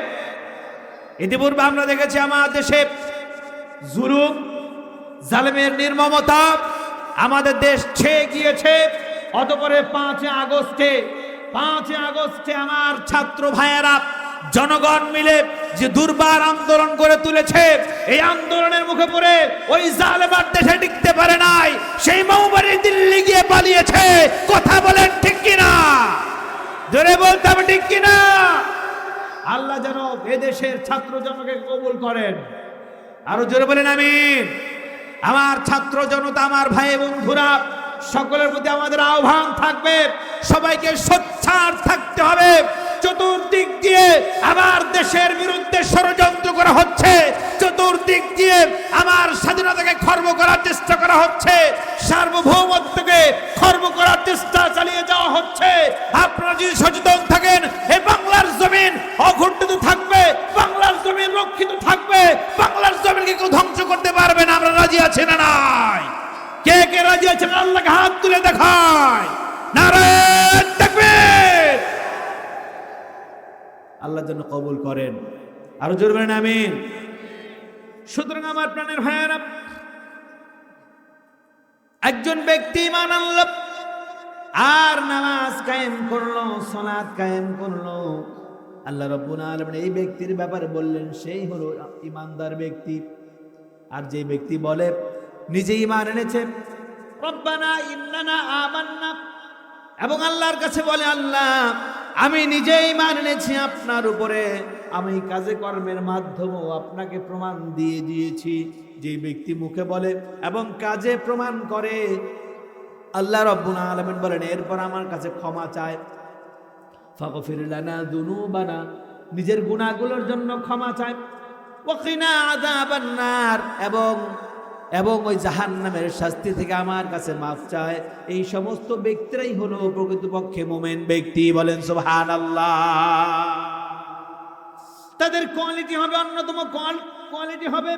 ইতিপূর্বে আমরা দেখেছি আমাদের দেশে জুলুম, জালেমের নির্মমতা, আমাদের দেশ ছেয়ে গিয়েছে। অতঃপরে 5 আগস্টে আমার ছাত্র ভাইয়েরা, জনগণ মিলে যে দুর্বার আন্দোলন করে তুলেছে, এই আন্দোলনের মুখে পড়ে ওই জালেম আর দেশে টিকতে পারে নাই, সেই মৌবাড়ি দিল্লি গিয়ে পালিয়েছে। কথা বলেন ঠিক কিনা? জোরে বলতে হবে ঠিক কিনা? আল্লাহ যেন এদেশের ছাত্র জনকে কবুল করেন। আরো জোরে বলেন আমিন। আমার ছাত্র জনতা, আমার ভাই বন্ধুরা, সকলের প্রতি আমাদের আহ্বান থাকবে, সবাইকে সোচ্চার থাকতে হবে। চতুর্দিক দিয়ে আমার দেশের বিরুদ্ধে ষড়যন্ত্র করা হচ্ছে, চতুর্দিক দিয়ে আমার স্বাধীনতাকে খর্ব করার চেষ্টা করা হচ্ছে, সার্বভৌমত্বকে খর্ব করার চেষ্টা চালিয়ে যাওয়া হচ্ছে। আপনারা যদি সচেতন থাকেন, এই বাংলার জমিন অঘটিত থাকবে, বাংলার জমিন রক্ষিত থাকবে, বাংলার জমিনকে কেউ ধ্বংস করতে পারবে না। আমরা রাজি আছি না নাই? কে কে রাজি আছেন? আল্লাহকে হাত তুলে দেখায়। নারায়ে তাকবীর। আল্লাহ যেন কবুল করেন। আরো জোরে বলেন আমিন। সুতরাং আমার প্রাণের ভাইয়েরা, একজন ব্যক্তি ঈমান আনলো আর নামাজ কায়েম করলো, সালাত কায়েম করলো, আল্লাহ রাব্বুল আলামিন এই ব্যক্তির ব্যাপারে বললেন সেই হলো ঈমানদার ব্যক্তি। আর যে ব্যক্তি বলে, নিজে ঈমান এনেছে, রব্বানা ইন্নানা আমান্না, এবং আল্লাহর কাছে বলে, আল্লাহ আমি নিজেই ঈমান এনেছি আপনার উপরে, আমি কাজে কর্মের মাধ্যমেও আপনাকে প্রমাণ দিয়ে দিয়েছি। যে ব্যক্তি মুখে বলে এবং কাজে প্রমাণ করে, আল্লাহ রাব্বুল আলামিন বলেন এরপর আমার কাছে ক্ষমা চায়, ফাগফির লানা যুনুবানা, নিজের গুনাহগুলোর জন্য ক্ষমা চায়, ওয়াকিনা আযাবান নার, এবং ওই জাহান্নামের শাস্তি থেকে আমার কাছে মাফ চায়। এই সমস্ত ব্যক্তিরাই হলো প্রকৃতপক্ষে মুমিন ব্যক্তি। বলেন সুবহানাল্লাহ। তাদের কোয়ালিটি হবে, অন্যতম কোয়ালিটি হবে,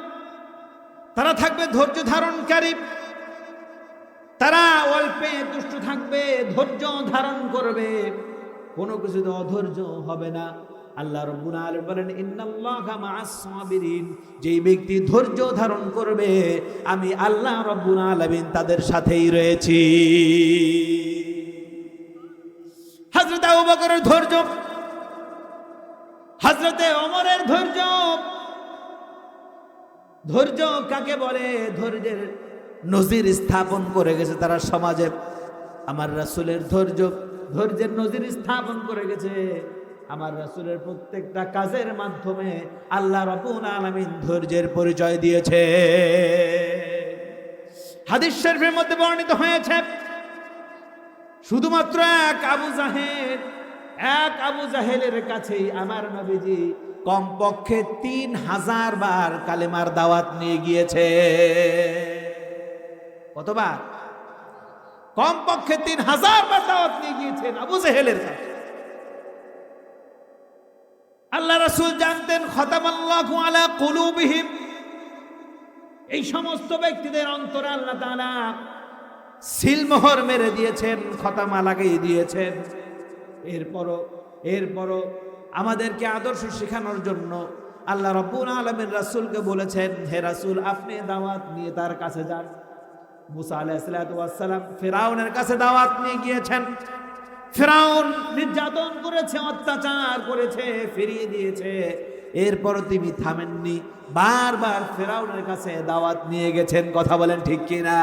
তারা থাকবে ধৈর্য ধারণকারী। তারা অল্পে তুষ্ট থাকবে, ধৈর্য ধারণ করবে, কোনো কিছুতে অধৈর্য হবে না। আল্লাহ রাব্বুল আলামিন বলেন ইন্নাল্লাহা মা'আস সাবিরিন, যেই ব্যক্তি ধৈর্য ধারণ করবে আমি আল্লাহ রাব্বুল আলামিন তাদের সাথেই রয়েছি। হযরত আবু বকরের ধৈর্য, হযরত ওমরের ধৈর্য। ধৈর্য কাকে বলে? ধৈর্যের নজির স্থাপন করে গেছে তারা সমাজে। আমার রাসূলের ধৈর্যের নজির স্থাপন করে গেছে। আমার রাসূলের প্রত্যেকটা কাজের মাধ্যমে আল্লাহ রাব্বুল আলামিন ধৈর্যের পরিচয় দিয়েছে। হাদিস শরীফের মধ্যে বর্ণিত হয়েছে, শুধুমাত্র এক আবু জাহেলের কাছেই আমার নবীজি কমপক্ষে 3000 বার কালেমার দাওয়াত নিয়ে গিয়েছে। কতবার? কমপক্ষে 3000 বার দাওয়াত নিয়ে গিয়েছেন আবু জাহেলের কাছে। আল্লাহ রাসূল জানতেন খতামাল্লাহু আলা কুলুবিহিম, এই সমস্ত ব্যক্তিদের অন্তরে আল্লাহ তাআলা সিলমোহর মেরে দিয়েছেন, খতামা লাগিয়ে দিয়েছেন। এরপরও আমাদেরকে আদর্শ শেখানোর জন্য আল্লাহ রাব্বুল আলামিন রাসূলকে বলেছেন, হে রাসূল আপনি দাওয়াত নিয়ে তার কাছে যান। মুসা আলাইহিস সালাতু ওয়াস সালাম ফিরাউনের কাছে দাওয়াত নিয়ে গিয়েছেন। ফিরাউন নির্যাতন করেছে, অত্যাচার করেছে, ফিরিয়ে দিয়েছে। এরপর তিনি থামেননি, বারবার ফিরাউনের কাছে দাওয়াত নিয়ে গেছেন। কথা বলেন ঠিক কিনা?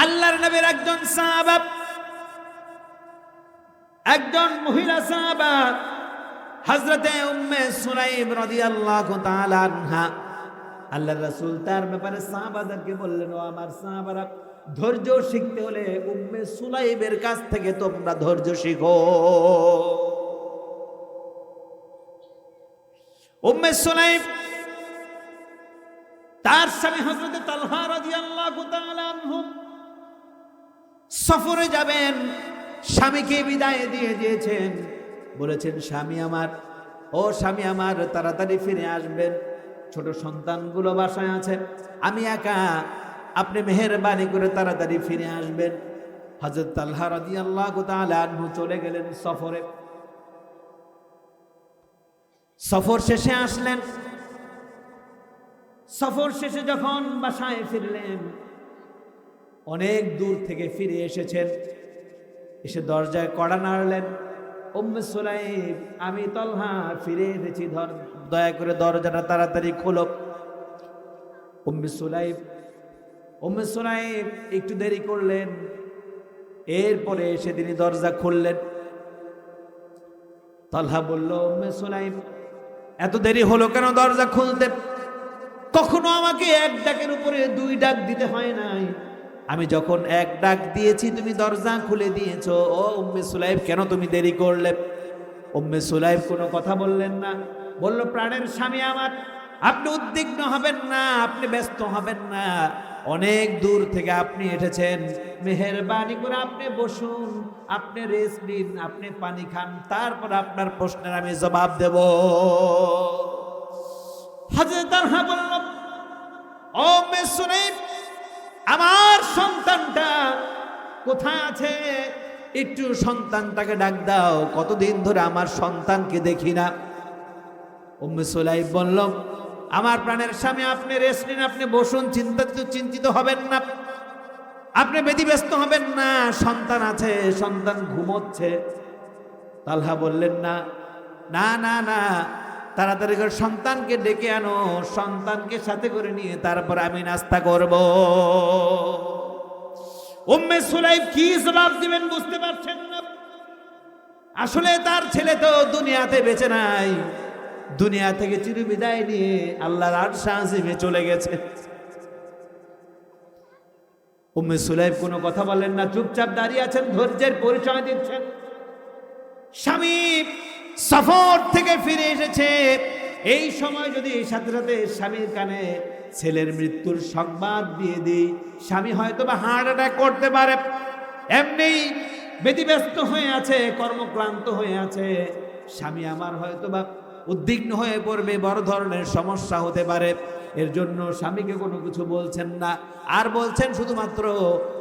আল্লাহর নবীর একজন সাহাবা, একজন মহিলা সাহাবা হযরতে উম্মে সুলাইম রাদিয়াল্লাহু তাআলা আনহা, আল্লাহর রাসূল তার ব্যাপারে সাহাবাদেরকে বললেন, ও আমার সাহাবারা, ধৈর্য শিখতে হলে উম্মে সুলাইমের কাছ থেকে তোমরা ধৈর্য শিখো। উম্মে সুলাইম তার স্বামী হযরত তালহা রাদিয়াল্লাহু তাআলা আনহু সফরে যাবেন, স্বামীকে বিদায় দিয়ে দিয়েছেন, বলেছেন স্বামী আমার, ও স্বামী আমার, তাড়াতাড়ি ফিরে আসবেন, ছোট সন্তানগুলো বাসায় আছে, আমি একা, আপনি মেহেরবানি করে তাড়াতাড়ি ফিরে আসবেন। হযরত তালহা রাদিয়াল্লাহু তাআলা আনহু চলে গেলেন সফরে। সফর শেষে আসলেন। সফর শেষে যখন বাসায় ফিরলেন, অনেক দূর থেকে ফিরে এসেছেন, এসে দরজায় কড়া নাড়লেন। উম্মে সুলাইম, আমি তালহা ফিরে এসেছি, দয়া করে দরজাটা তাড়াতাড়ি খোলো। উম্মে সুলাইম একটু দেরি করলেন, এরপরে এসে তিনি দরজা খুললেন। তালহা বলল, উম্মে সুলাইম, এত দেরি হলো কেন দরজা খুলতে? কখনো আমাকে এক ডাকের উপরে দুই ডাক দিতে হয় নাই, আমি যখন এক ডাক দিয়েছি তুমি দরজা খুলে দিয়েছো। ও উম্মে সুলাইম, কেন তুমি দেরি করলে? উম্মে সুলাইম কোনো কথা বললেন না, বলল, প্রাণের স্বামী আমার, আপনি উদ্বিগ্ন হবেন না, আপনি ব্যস্ত হবেন না, অনেক দূর থেকে আপনি এসেছেন, মেহেরবানি করে আপনি বসুন, আপনি রেস্ট নিন, আপনি পানি খান, তারপর আপনার প্রশ্নের আমি জবাব দেব। হযরত তালহা বলল, ও উম্মে সুলাইম, আমার সন্তানটা কোথায় আছে? একটু সন্তানটাকে ডাক দাও, কতদিন ধরে আমার সন্তানকে দেখি না। উম্মে সুলাইম বলল, আমার প্রাণের স্বামী, আপনি রেস্ট নিন, আপনি বসুন, চিন্তিত হবেন না, আপনি ব্যতিব্যস্ত হবেন না, সন্তান আছে, সন্তান ঘুমোচ্ছে। তালহা বললেন, না না না না, তাড়াতাড়ি করে সন্তানকে ডেকে আনো, সন্তানকে সাথে করে নিয়ে তারপর আমি নাস্তা করব। উম্মে সুলাইম কি জবাব দিবেন বুঝতে পারছেন না। আসলে তার ছেলে তো দুনিয়াতে বেঁচে নাই, দুনিয়া থেকে চিরবিদায় নিয়ে আল্লাহর আরশ আজিমে চলে গেছে। উম্মে সুলাইম কোনো কথা বলেন না, চুপচাপ দাঁড়িয়ে আছেন, ধৈর্যের পরিচয় দিচ্ছেন। স্বামী সফর থেকে ফিরে এসেছে, এই সময় যদি সাথে সাথে স্বামীর কানে ছেলের মৃত্যুর সংবাদ দিয়ে দিই, স্বামী হয়তো বা হার্ট অ্যাটাক করতে পারে, এমনি ব্যতিব্যস্ত হয়ে আছে, কর্মক্লান্ত হয়ে আছে, স্বামী আমার হয়তো বা উদ্বিগ্ন হয়ে পড়বে, বড় ধরনের সমস্যা হতে পারে। এর জন্য স্বামীকে কোনো কিছু বলছেন না, আর বলছেন শুধুমাত্র,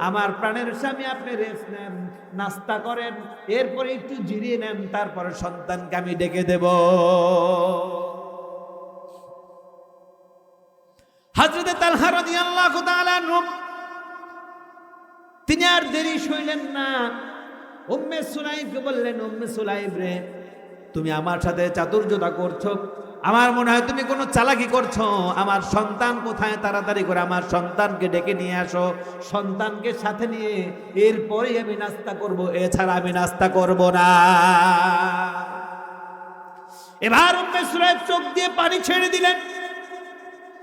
আমার প্রাণের স্বামী, আপনি রেস্ট নেন, নাস্তা করেন, এরপরে একটু জিরিয়ে নেন, তারপরে সন্তানকে আমি ডেকে দেব। হযরত তালহা রাদিয়াল্লাহু তাআলা আনহু তিনি আর দেরি সইলেন না, উম্মে সুলাইমকে বললেন, উম্মে সুলাইম রে, তুমি আমার সাথে চাতুর্যতা করছো, আমার মনে হয় তুমি কোনো চালাকি করছো। আমার সন্তান কোথায়? তাড়াতাড়ি করে আমার সন্তানকে ডেকে নিয়ে আসো, সন্তানকে সাথে নিয়ে এরপরে আমি নাস্তা করব, এছাড়া আমি নাস্তা করব না। এবার উম্মে সুলাইম চোখ দিয়ে পানি ছেড়ে দিলেন।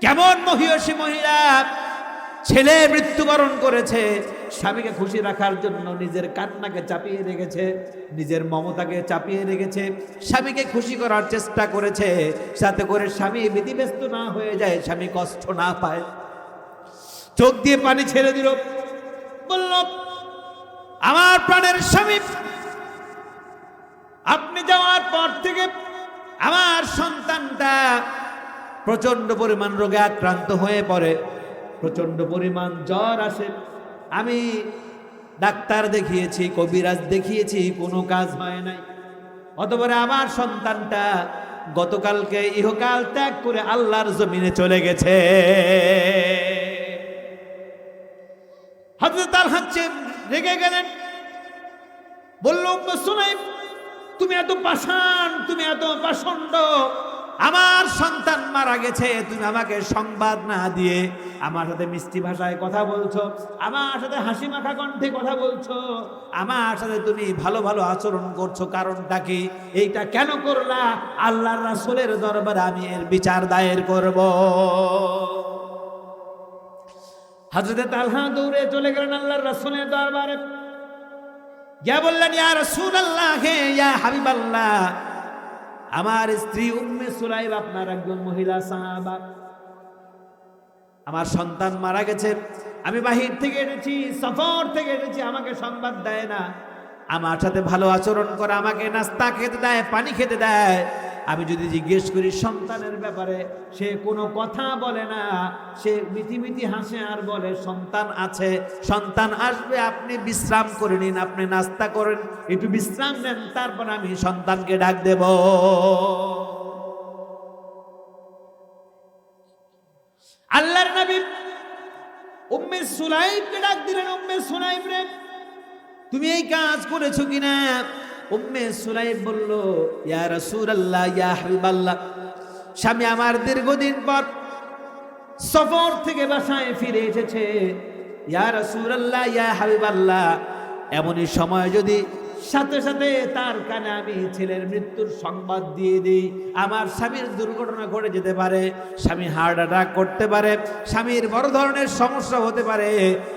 কেমন মহিয়সী মহিলা, ছেলে মৃত্যুবরণ করেছে, স্বামীকে খুশি রাখার জন্য নিজের কান্নাকে চাপিয়ে রেখেছে, নিজের মমতাকে চাপিয়ে রেখেছে, স্বামীকে খুশি করার চেষ্টা করেছে, সাথে করে স্বামী ব্যতিব্যস্ত না হয়ে যায়, স্বামী কষ্ট না পায়। চোখ দিয়ে পানি ছেড়ে দিল, বলল, আমার প্রাণের স্বামী, আপনি যাওয়ার পর থেকে আমার সন্তানটা প্রচন্ড পরিমাণ রোগে আক্রান্ত হয়ে পড়ে, প্রচন্ড পরিমাণ জ্বর আসে, আমি ডাক্তার দেখিয়েছি, কবিরাজ দেখিয়েছি, কোনো কাজ হয় নাই। অতঃপর আমার সন্তানটা গতকালকে ইহকাল ত্যাগ করে আল্লাহর জমিনে চলে গেছে। হযরত তালহা রেগে গেলেন, বলল, উম্মে সুলাইম, তুমি এত পাষাণ, তুমি এত পাষণ্ড, আমার সন্তান মারা গেছে, তুমি আমাকে সংবাদ না দিয়ে আমার সাথে মিষ্টি ভাষায় কথা বলছো, আমার সাথে হাসি মাখা কণ্ঠে কথা বলছো, আমার সাথে তুমি ভালো ভালো আচরণ করছো, কারণটা কি? এইটা কেন করলা? আল্লাহর রাসূলের দরবারে আমি এর বিচার দায়ের করব। হযরত তালহা দৌড়ে চলে গেলেন আল্লাহর রাসূলের দরবারে, গিয়ে বললেন, ইয়া রাসূলুল্লাহ, হে ইয়া হাবিবাল্লাহ, আমার স্ত্রী উম্মে সুলাইম আপনার একজন মহিলা সাহাবা, আমার সন্তান মারা গেছে, আমি বাহির থেকে এনেছি, সফর থেকে এনেছি, আমাকে সংবাদ দেয় না, আমার সাথে ভালো আচরণ করে, আমাকে নাস্তা খেতে দেয়, পানি খেতে দেয়। আমি যদি জিজ্ঞেস করি সন্তানের ব্যাপারে, সে কোনো কথা বলে না, সে মিটি মিটি হাসে আর বলে সন্তান আছে, সন্তান আসবে, আপনি বিশ্রাম করে নিন, আপনি নাস্তা করেন, একটু বিশ্রাম নেন, তারপর আমি সন্তানকে ডাক দেব। আল্লাহর নবী উম্মে সুলাইমকে ডাক দিলেন, উম্মে সুলাইম রে, তুমি এই কাজ করেছো কিনা? উম্মে সুলাইম বলল, ইয়া রাসূলুল্লাহ, ইয়া হাবিবাল্লাহ, স্বামী আমার দীর্ঘদিন পর সফর থেকে বাসায় ফিরে এসেছে। ইয়া রাসূলুল্লাহ, ইয়া হাবিবাল্লাহ, এমনই সময় যদি সাথে সাথে তার কানে আমি ছেলের মৃত্যুর সংবাদ দিয়ে দিই, আমার স্বামীর দুর্ঘটনা ঘটে যেতে পারে, স্বামী হার্ট অ্যাটাক করতে পারে, স্বামীর বড় ধরনের সমস্যা হতে পারে।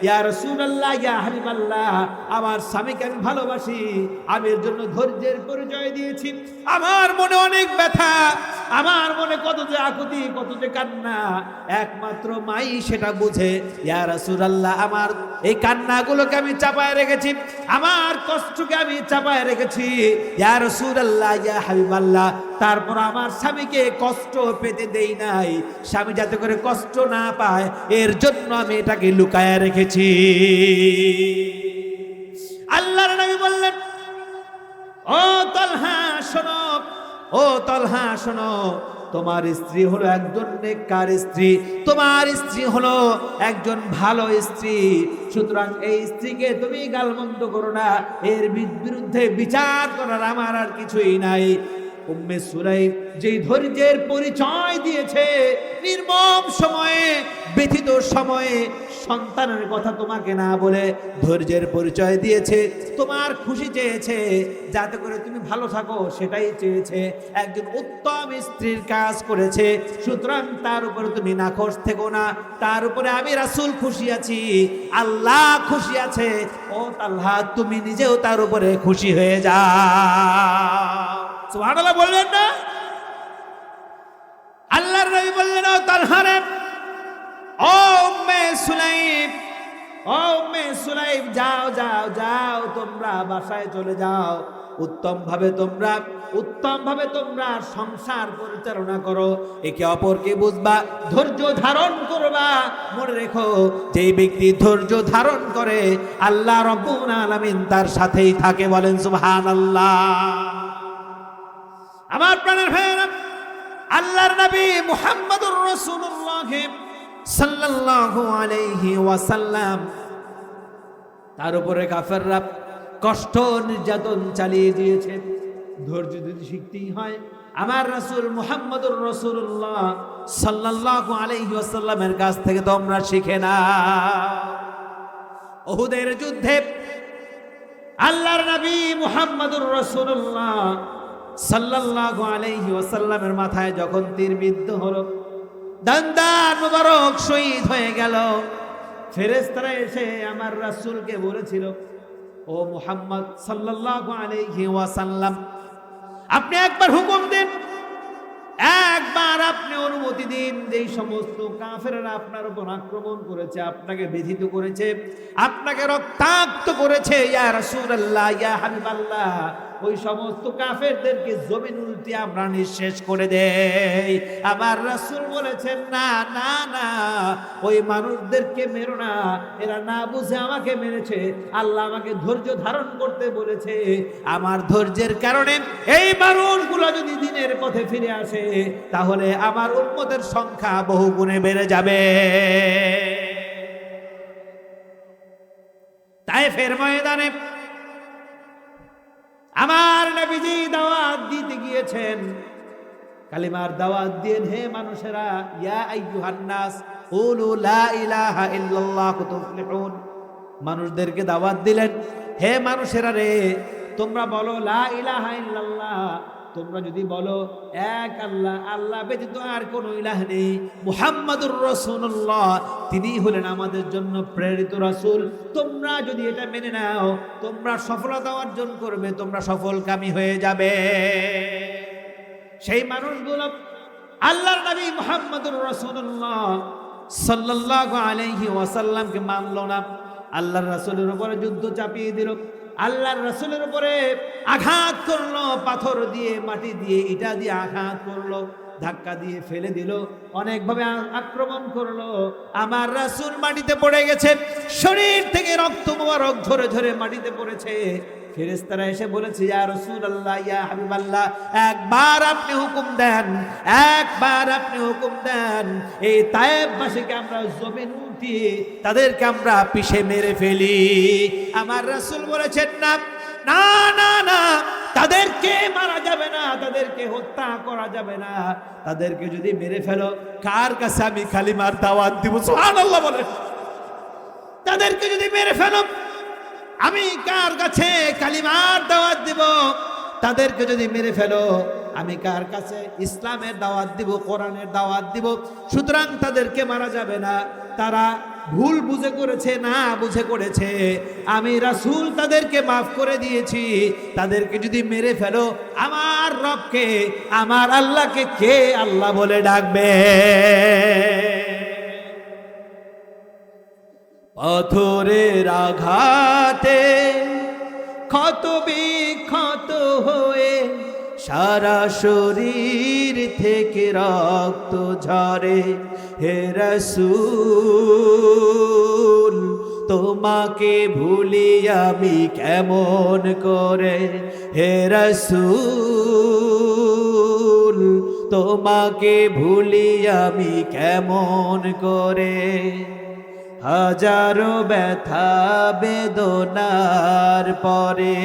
ইয়া রাসূলুল্লাহ, ইয়া হাবিবাল্লাহ, আমার স্বামীকে আমি ভালোবাসি, আমি এর জন্য ধৈর্যের পরিচয় দিয়েছি, আমার মনে অনেক ব্যথা, আমার মনে কত যে আকুতি, কত যে কান্না, একমাত্র মাই সেটা বুঝে। ইয়া রাসূলুল্লাহ, আমার এই কান্নাগুলোকে আমি চাপায় রেখেছি, আমার কষ্টকে আমি চাপায় রেখেছি। ইয়া রাসূলুল্লাহ, ইয়া হাবিবাল্লাহ, তারপর আমার স্বামীকে কষ্ট পেতে দেই নাই, স্বামী যাতে করে কষ্ট না পায় এর জন্য আমি এটাকে লুকায় রেখেছি। আল্লাহর নবী বললেন, ও তালহা শোনো, ও তালহা শোনো, তোমার স্ত্রী হলো একজন নেককার স্ত্রী, তোমার স্ত্রী হলো একজন ভালো স্ত্রী, সুতরাং এই স্ত্রীকে তুমি গালমন্দ করো না, এর বিরুদ্ধে বিচার করার আমার আর কিছুই নাই। উম্মে সুলাইম যেই ধৈর্যের পরিচয় দিয়েছে, নির্মম সময়ে, ব্যথিত সময়ে সন্তানের কথা তোমাকে না বলে ধৈর্যের পরিচয় দিয়েছে, তোমার খুশি চেয়েছে, যাতে করে তুমি ভালো থাকো সেটাই চেয়েছে, একজন উত্তম স্ত্রীর কাজ করেছে, সুতরাং তার উপরে তুমি নাখোশ থেকো না, তার উপরে আমি রাসূল খুশি আছি, আল্লাহ খুশি আছে। ও তালহা, তুমি নিজেও তার উপরে খুশি হয়ে যাও। সুবহানাল্লাহ বললেন না? আল্লাহর নবী বললেন, ও তালহা রে, ও উম্মে সুলাইম, ও উম্মে সুলাইম, যাও যাও যাও, তোমরা বাসায় চলে যাও, উত্তম ভাবে তোমরা সংসার পরিচালনা করো, একে অপরকে বুঝবা, ধৈর্য ধারণ করবা। মনে রেখো, যেই ব্যক্তি ধৈর্য ধারণ করে আল্লাহ রাব্বুল আলামিন তার সাথেই থাকে। বলেন সুবহানাল্লাহ। আমার প্রাণের ভাইয়েরা, আল্লাহর নবী মুহাম্মদুর রাসূলুল্লাহ সাল্লাল্লাহু আলাইহি ওয়াসাল্লাম, তার উপরে কাফেররা কষ্ট নির্যাতন চালিয়ে দিয়েছে। ধৈর্য যদি শিখতেই হয়, আমার রাসূল মুহাম্মদুর রাসূলুল্লাহ সাল্লাল্লাহু আলাইহি ওয়াসাল্লামের কাছ থেকে তোমরা শিখে নাও। উহুদের যুদ্ধে আল্লাহর নবী মুহাম্মদুর রাসূলুল্লাহ সাল্লাল্লাহু আলাইহি ওয়াসাল্লামের মাথায় যখন তীর বিদ্ধ হলো, দান্দার মুবারক শহীদ হয়ে গেল, ফেরেশতারা এসে আমার রাসূলকে বলেছিল, ও মুহাম্মদ সাল্লাল্লাহু আলাইহি ওয়াসাল্লাম, আপনি একবার হুকুম দিন, একবার আপনি অনুমতি দিন, যেই সমস্ত কাফেররা আপনার উপর আক্রমণ করেছে, আপনাকে ব্যথিত করেছে, আপনাকে রক্তাক্ত করেছে, ইয়া রাসূলুল্লাহ, ইয়া হাবিবাল্লাহ, ওই সমস্ত কাফেরদেরকে জমিন উল্টে আমরা নিঃশেষ করে দেই। আমার রাসূল বলেছেন, না না না, ওই মানুষদেরকে মেরো না, এরা না বুঝে আমাকে মেরেছে, আল্লাহ আমাকে ধৈর্য ধারণ করতে বলেছে, আমার ধৈর্যের কারণে এই মানুষগুলো যদি দিনের পথে ফিরে আসে, তাহলে আমার উম্মতের সংখ্যা বহু গুণে বেড়ে যাবে। তায়েফের ময়দানে আমার নবীজি দাওয়াত দিতে গিয়েছেন, কালিমার দাওয়াত দিয়ে, হে মানুষেরা, ইয়া আইয়ুহান নাস কুলু লা ইলাহা ইল্লাল্লাহু তুফলিহুন, মানুষদেরকে দাওয়াত দিলেন, হে মানুষেরা রে, তোমরা বলো লা ইলাহা ইল্লাল্লাহ, তোমরা যদি বলো এক আল্লাহ, আল্লাহ ব্যতীত আর কোনো ইলাহ নেই, মুহাম্মাদুর রাসূলুল্লাহ তিনি হলেন আমাদের জন্য প্রেরিত রাসূল, তোমরা যদি এটা মেনে নাও, তোমরা সফলতা অর্জন করবে, তোমরা সফলকামী হয়ে যাবে। সেই মানুষগুলো আল্লাহর নবী মুহাম্মাদুর রাসূলুল্লাহ সাল্লাল্লাহু আলাইহি ওয়াসাল্লামকে মানলো না, আল্লাহর রাসূলের উপরে যুদ্ধ চাপিয়ে দিল, আল্লাহর রাসূলের উপরে আঘাত করলো, পাথর দিয়ে, মাটি দিয়ে, ইটা দিয়ে আঘাত করলো, ধাক্কা দিয়ে ফেলে দিল, অনেকভাবে আক্রমণ করলো। আমার রাসূল মাটিতে পড়ে গেছে, শরীর থেকে রক্ত মোবারক ঝরে ঝরে মাটিতে পড়েছে। ফেরেশতারা এসে বলেছে, ইয়া রাসূলুল্লাহ, ইয়া হাবিবাল্লাহ, একবার আপনি হুকুম দেন, একবার আপনি হুকুম দেন, এই তায়েববাসীকে আমরা জমিন উঠিয়ে তাদেরকে আমরা পিষে মেরে ফেলি। আমার রাসূল বলেছেন, না না না না, তাদেরকে মারা যাবে না, তাদেরকে হত্যা করা যাবে না, তাদেরকে যদি মেরে ফেলো, কার কাছে আমি কালিমার দাওয়াত দিব? সুবহানাল্লাহ বলেন। তাদেরকে যদি মেরে ফেলো, আমি কার কাছে কালিমার দাওয়াত দিব? তাদেরকে যদি মেরে ফেলো, আমি কার কাছে ইসলামের দাওয়াত দিব, কোরআনের দাওয়াত দিব? সুতরাং তাদেরকে মারা যাবে না, তারা ভুল বুঝে করেছে, না বুঝে করেছে, আমি রাসূল তাদেরকে মাফ করে দিয়েছি। তাদেরকে যদি মেরে ফেলো, আমার রবকে, আমার আল্লাহকে কে আল্লাহ বলে ডাকবে? পাথরের আঘাতে ক্ষত বিক্ষত হয়ে সারা শরীর থেকে রক্ত ঝরে। হে রাসূল, তোমাকে ভুলি আমি কেমন করে? হে রাসূল, তোমাকে ভুলি আমি কেমন করে? হাজারো ব্যথা বেদনার পরে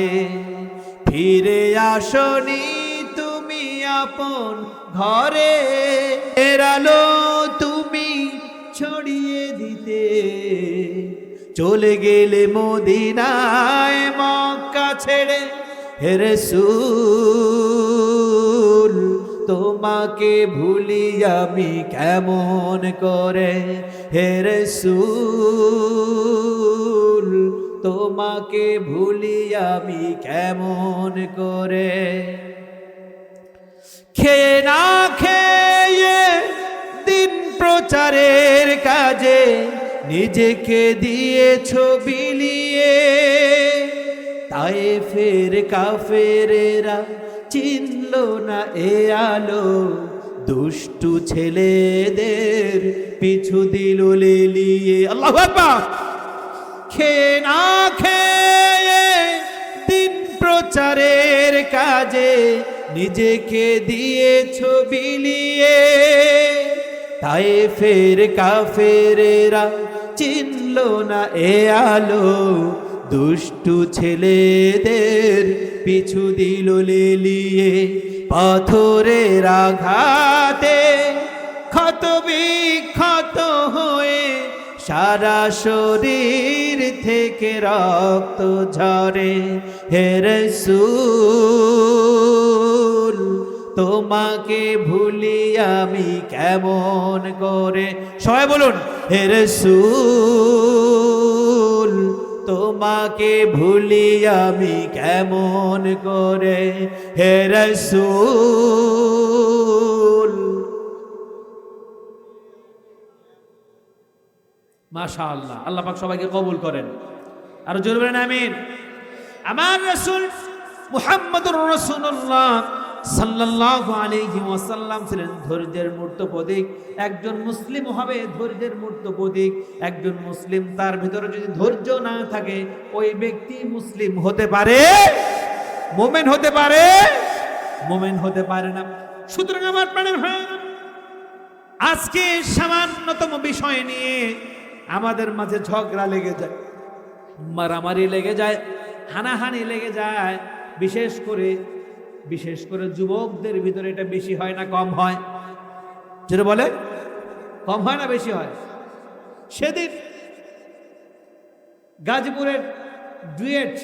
ফিরে আসনি তুমি আপন ঘরে। এরালো তুমি ছড়িয়ে দিতে, চলে গেলে মদিনায় মক্কা ছেড়ে। হে রাসূল, তোমাকে ভুলি আমি কেমন করে? হে রাসূল, তোমাকে ভুলি আমি কেমন করে? খেয়ে না খেয়ে দিন প্রচারের কাজে নিজেকে দিয়েছো বিলিয়ে। তায়েফের কাফেরেরা চিনল না এ আলো, দুষ্টু ছেলেদের পিছু দিল লেলিয়ে। আল্লাহু আকবার। খেয়ে না খেয়ে দিন প্রচারের কাজে নিজেকে দিয়েছো বিলিয়ে। তায়েফের কাফেরেরা চিনল না এ আলো, দুষ্টু ছেলেদের পিছু দিল লেলিয়ে। পাথরের আঘাতে ক্ষত বিক্ষত হয়ে সারা শরীর থেকে রক্ত ঝরে। হে রাসূল, তোমাকে ভুলি আমি কেমন করে? সবাই বলুন, হে রাসূল, তোমাকে ভুলি আমি কেমন করে? হে রাসূল। মাশাআল্লাহ, আল্লাহ পাক সবাইকে কবুল করেন। আর জোরে বলেন আমিন। আমার রাসূল মুহাম্মদুর রাসূলুল্লাহ সাল্লাল্লাহু আলাইহি ওয়াসাল্লাম ছিলেন ধৈর্যের মূর্ত প্রতীক। একজন মুসলিম হবে ধৈর্যের মূর্ত প্রতীক। একজন মুসলিম, তার ভিতরে যদি ধৈর্য না থাকে, ওই ব্যক্তি মুসলিম হতে পারে, মুমিন হতে পারে, মুমিন হতে পারে না। সুতরাং আমার প্রাণের ভাইরা, আজকে সামান্যতম বিষয় নিয়ে আমাদের মাঝে ঝগড়া লেগে যায়, মারামারি লেগে যায়, হানাহানি লেগে যায়। বিশেষ করে যুবকদের ভিতরে এটা বেশি হয় না কম হয়? যেটা বলে কম হয় না বেশি হয়? সেদিন গাজীপুরের ডুয়েট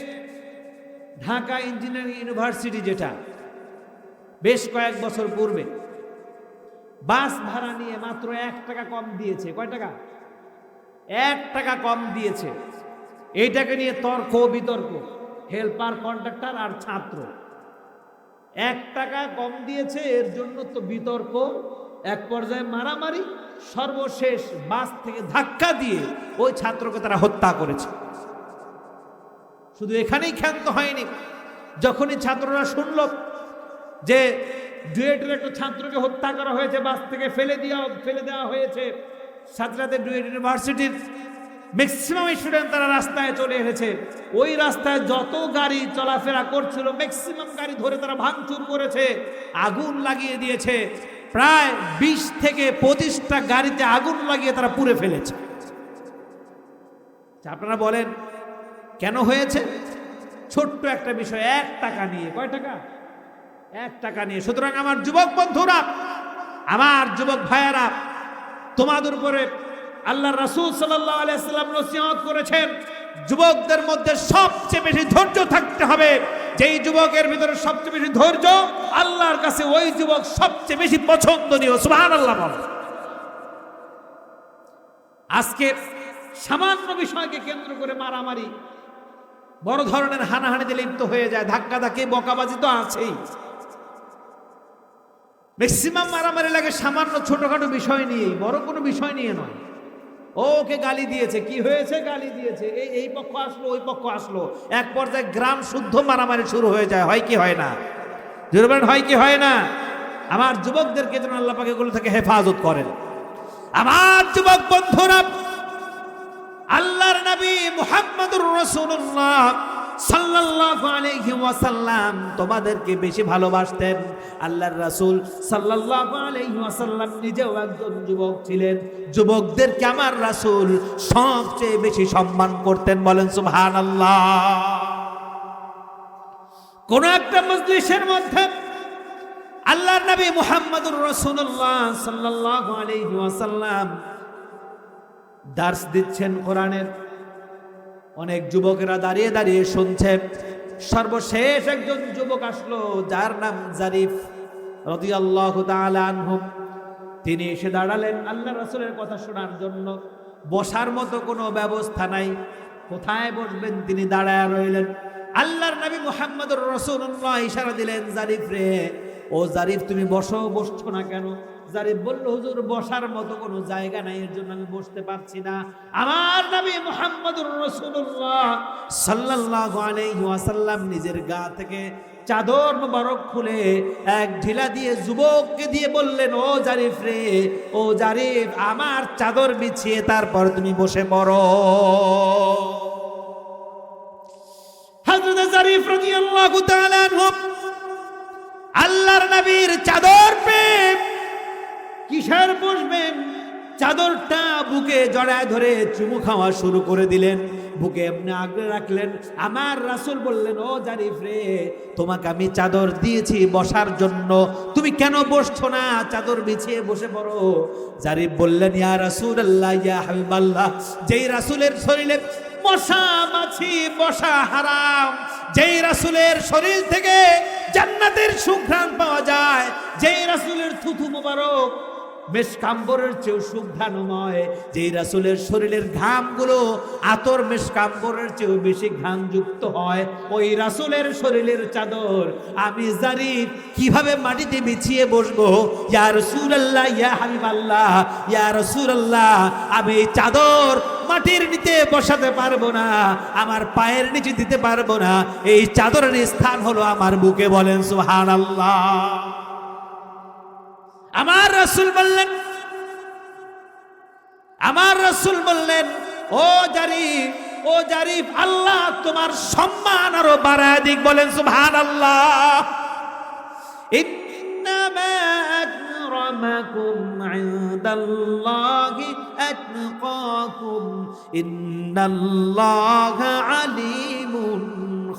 ঢাকা ইঞ্জিনিয়ারিং ইউনিভার্সিটি, যেটা বেশ কয়েক বছর পূর্বে বাস ভাড়া নিয়ে মাত্র 1 টাকা কম দিয়েছে। কয় টাকা? 1 টাকা কম দিয়েছে। এইটাকে নিয়ে তর্ক বিতর্ক, হেল্পার, কন্ডাক্টর আর ছাত্র। 1 টাকা কম দিয়েছে, এর জন্য তো বিতর্ক এক পর্যায়ে মারামারি, সর্বশেষ বাস থেকে ধাক্কা দিয়ে ওই ছাত্রকে তারা হত্যা করেছে। শুধু এখানেই ক্ষান্ত হয়নি, যখনই ছাত্ররা শুনল যে ডুয়েটের একটা ছাত্রকে হত্যা করা হয়েছে, বাস থেকে ফেলে দেওয়া হয়েছে, সাথে সাথে ডুয়েট ইউনিভার্সিটির ম্যাক্সিমাম স্টুডেন্ট তারা রাস্তায় চলে এসেছে। ওই রাস্তায় যত গাড়ি চলাফেরা করছিল ম্যাক্সিমাম গাড়ি ধরে তারা ভাঙচুর করেছে, আগুন লাগিয়ে দিয়েছে। প্রায় 20 থেকে 25টা গাড়িতে আগুন লাগিয়ে তারা পুড়ে ফেলেছে। আপনারা বলেন কেন হয়েছে? ছোট্ট একটা বিষয়, 1 টাকা নিয়ে। কয় টাকা? 1 টাকা নিয়ে। সুতরাং আমার যুবক বন্ধুরা, আমার যুবক ভাইয়েরা, তোমাদের উপরে আল্লাহর রাসূল সাল্লাল্লাহু আলাইহি ওয়াসাল্লাম নসিহত করেছেন, যুবকদের মধ্যে সবচেয়ে বেশি ধৈর্য থাকতে হবে। যেই যুবকের ভিতরে সবচেয়ে বেশি ধৈর্য, আল্লাহর কাছে ওই যুবক সবচেয়ে বেশি পছন্দনীয়। সুবহানাল্লাহ বল। আজকে সামান্য বিষয়কে কেন্দ্র করে মারামারি, বড় ধরনের হানাহানিতে লিপ্ত হয়ে যায়, ধাক্কাধাক্কি, বকাবাজি তো আছেই। ম্যাক্সিমাম মারামারি লাগে সামান্য ছোটখাটো বিষয় নিয়েই, বড় কোনো বিষয় নিয়ে নয়। ওকে গালি দিয়েছে, কি হয়েছে? গালি দিয়েছে, এই পক্ষ আসলো, ওই পক্ষ আসলো, এক পর্যায়ে গ্রাম শুদ্ধ মারামারি শুরু হয়ে যায়। হয় কি হয় না? জোরে হয় কি হয় না? আমার যুবকদেরকে যেন আল্লাহ পাক এগুলো থেকে হেফাজত করেন। আমার যুবক বন্ধুরা, আল্লাহর নবী মুহাম্মদুর রাসূলুল্লাহ সাল্লাল্লাহু আলাইহি ওয়াসাল্লাম তোমাদেরকে বেশি ভালোবাসতেন। আল্লাহর রাসূল সাল্লাল্লাহু আলাইহি ওয়াসাল্লাম নিজেও একজন যুবক ছিলেন। যুবকদেরকে আমার রাসূল সবচেয়ে বেশি সম্মান করতেন। বলেন সুবহানাল্লাহ। কোন একটা মজলিসের মধ্যে আল্লাহর নবী মুহাম্মদুর রাসূলুল্লাহ সাল্লাল্লাহু আলাইহি ওয়াসাল্লাম দার্স দিচ্ছেন কোরআনের, অনেক যুবকেরা দাঁড়িয়ে দাঁড়িয়ে শুনছে। সর্বশেষ একজন যুবক আসলো, যার নাম জারিফ রাদিয়াল্লাহু তাআলা আনহু। তিনি এসে দাঁড়ালেন আল্লাহ রাসূলের কথা শোনার জন্য। বসার মতো কোনো ব্যবস্থা নাই, কোথায় বসবেন? তিনি দাঁড়ায় রইলেন। আল্লাহর নবী মুহাম্মদুর রাসূলুল্লাহ ইশারা দিলেন, জারিফ রে, ও জারিফ তুমি বসো। বসছো না কেন? জারিফ বলল, হুজুর বসার মতো কোনো জায়গা নাই, এর জন্য আমি বসতে পারছি না। আমার নবী মুহাম্মদুর রাসূলুল্লাহ সাল্লাল্লাহু আলাইহি ওয়াসাল্লাম নিজের গা থেকে চাদর মোবারক খুলে এক ঢিলা দিয়ে যুবককে দিয়ে বললেন, ও জারিফ রে, ও জারিফ, আমার চাদর বিছিয়ে তারপর তুমি বসে পড়ো। হযরত জারিফ রাদিয়াল্লাহু তাআলা আনহু আল্লাহর নবীর চাদর পেয়ে কিসের বসবেন, চাদরটা বুকে জড়ায় ধরে চুমু খাওয়া শুরু করে দিলেন, বুকে এমনি আগলে রাখলেন। আমার রাসূল বললেন, ও জারিফ রে, তোমাকে আমি চাদর দিয়েছি বসার জন্য, তুমি কেন বসছো না? চাদর বিছিয়ে বসে পড়ো। জারিফ বললেন, ইয়া রাসূলুল্লাহ, ইয়া হাবিবাল্লাহ, যেই রাসূলের শরীরে মশা মাছি বসা হারাম, যেই রাসূলের শরীর থেকে জান্নাতের সুঘ্রাণ পাওয়া যায়, যেই রাসূলের থুথু মোবারক মেশকাম্বরের চেয়েও সুঘ্রাণময়, যেই রাসূলের শরীরের ঘামগুলো আতর মেশকাম্বরের চেয়েও বেশি ঘ্রাণযুক্ত হয়, ওই রাসূলের শরীরের চাদর আমি জারিফ কিভাবে মাটিতে বিছিয়ে বসবো? ইয়া রাসূলুল্লাহ, ইয়া হাবিবাল্লাহ, ইয়া রাসূলুল্লাহ, আমি এই চাদর মাটির নিচে বসাতে পারবো না, আমার পায়ের নিচে দিতে পারবো না, এই চাদরের স্থান হলো আমার বুকে। বলেন সুবহানাল্লাহ। আমার রাসূল বললেন, ও জারিফ, ও জারিফ, আল্লাহ তোমার সম্মান আরো বাড়ায় দিক। বলেন সুবহানাল্লাহ। ইন্নামা আকরামাকুম ইনদাল্লাহি আতকাকুম ইন্নাল্লাহা আলিমুন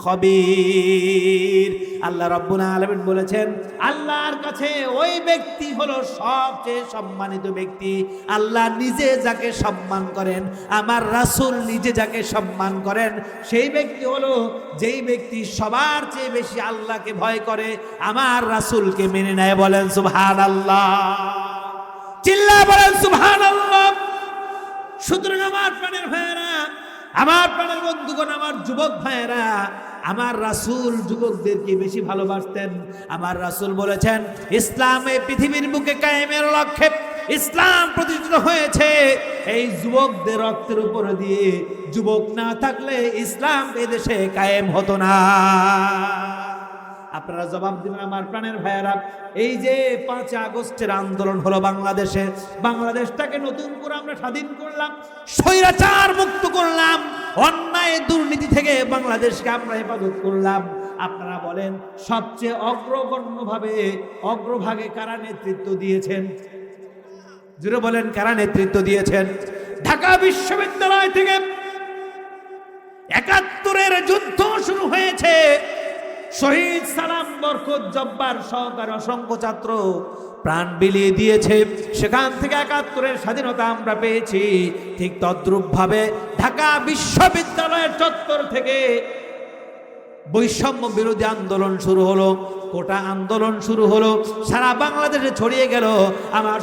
খবীর। আল্লাহ রাব্বুল আলামিন বলেছেন, আল্লাহর কাছে ওই ব্যক্তি হলো সবচেয়ে সম্মানিত ব্যক্তি। আল্লাহ নিজে যাকে সম্মান করেন, আমার রাসূল নিজে যাকে সম্মান করেন, সেই ব্যক্তি হলো যেই ব্যক্তি সবার চেয়ে বেশি আল্লাহকে ভয় করে, আমার রাসূলকে মেনে নেয়। বলেন সুবহানাল্লাহ। চিল্লা বলেন সুবহানাল্লাহ। সুতরাং আমার প্রাণের ভাইয়েরা, আমার প্রাণের বন্ধুগণ, আমার যুবক ভাইয়েরা, আমার রাসূল যুবকদেরকে বেশি ভালোবাসতেন। আমার রাসূল বলেছেন, ইসলাম এই পৃথিবীর বুকে কায়েমের লক্ষ্যে ইসলাম প্রতিষ্ঠিত হয়েছে এই যুবকদের রক্তের উপর দিয়ে। যুবক না থাকলে ইসলাম এদেশে কায়েম হতো না। আপনারা জবাব দিবেন আমার প্রাণের ভাইয়েরা। এই যে 5 আগস্টের আন্দোলন হলো বাংলাদেশে, বাংলাদেশটাকে নতুন করে আমরা স্বাধীন করলাম, স্বৈরাচার মুক্ত করলাম, অন্যায় দুর্নীতি থেকে বাংলাদেশকে আমরা হেফাজত করলাম। আপনারা বলেন সবচেয়ে অগ্রভাগে কারা নেতৃত্ব দিয়েছেন? জুড়ে বলেন কারা নেতৃত্ব দিয়েছেন? ঢাকা বিশ্ববিদ্যালয় থেকে 71-এর যুদ্ধ শুরু হয়েছে। শহীদ সালাম, বরকত, জব্বার সহকারে অসংখ্য ছাত্র প্রাণ বিলিয়ে দিয়েছে। সেখান থেকে 71-এর স্বাধীনতা আমরা পেয়েছি। ঠিক তদ্রূপ ভাবে ঢাকা বিশ্ববিদ্যালয়ের চত্বর থেকে বৈষম্য বিরোধী আন্দোলন শুরু হলো, কোটা আন্দোলন শুরু হলো, সারা বাংলাদেশে ছড়িয়ে গেল। আমার